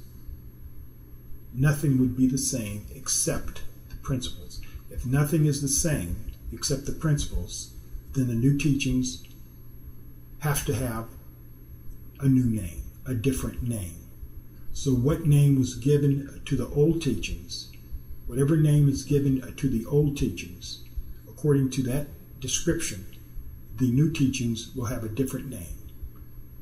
nothing would be the same except the principles. If nothing is the same except the principles, then the new teachings have to have a new name, a different name. So what name was given to the old teachings, whatever name is given to the old teachings, according to that description, the new teachings will have a different name.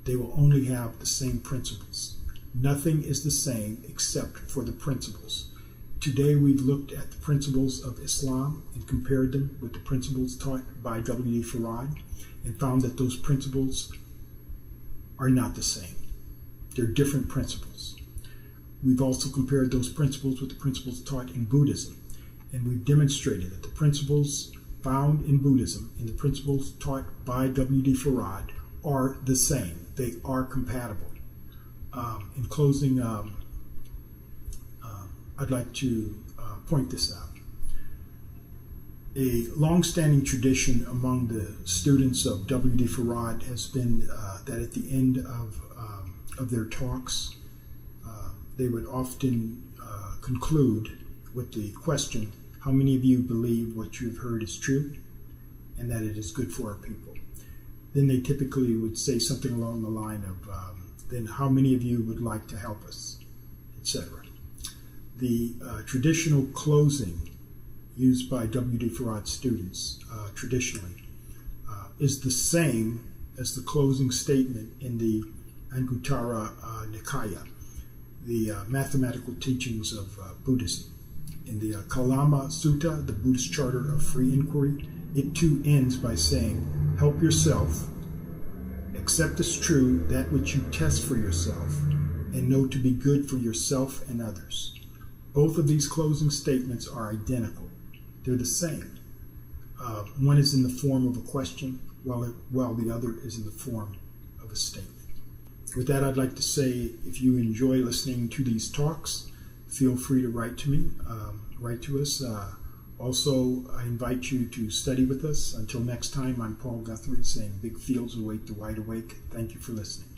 They will only have the same principles. Nothing is the same except for the principles. Today we've looked at the principles of Islam and compared them with the principles taught by W.D. Farad and found that those principles are not the same. They're different principles. We've also compared those principles with the principles taught in Buddhism, and we've demonstrated that the principles found in Buddhism and the principles taught by W.D. Farad are the same. They are compatible. In closing, I'd like to point this out. A long-standing tradition among the students of W.D. Farad has been that at the end of their talks, they would often conclude with the question, how many of you believe what you've heard is true and that it is good for our people? Then they typically would say something along the line of, then how many of you would like to help us, etc. The traditional closing used by W.D. Farad students traditionally is the same as the closing statement in the Anguttara Nikaya, the mathematical teachings of Buddhism. In the Kalama Sutta, the Buddhist Charter of Free Inquiry, it too ends by saying, help yourself, accept as true that which you test for yourself, and know to be good for yourself and others. Both of these closing statements are identical. They're the same. One is in the form of a question, while the other is in the form of a statement. With that, I'd like to say, if you enjoy listening to these talks, feel free to write to me, write to us. Also, I invite you to study with us. Until next time, I'm Paul Guthrie saying big fields await the wide awake. Thank you for listening.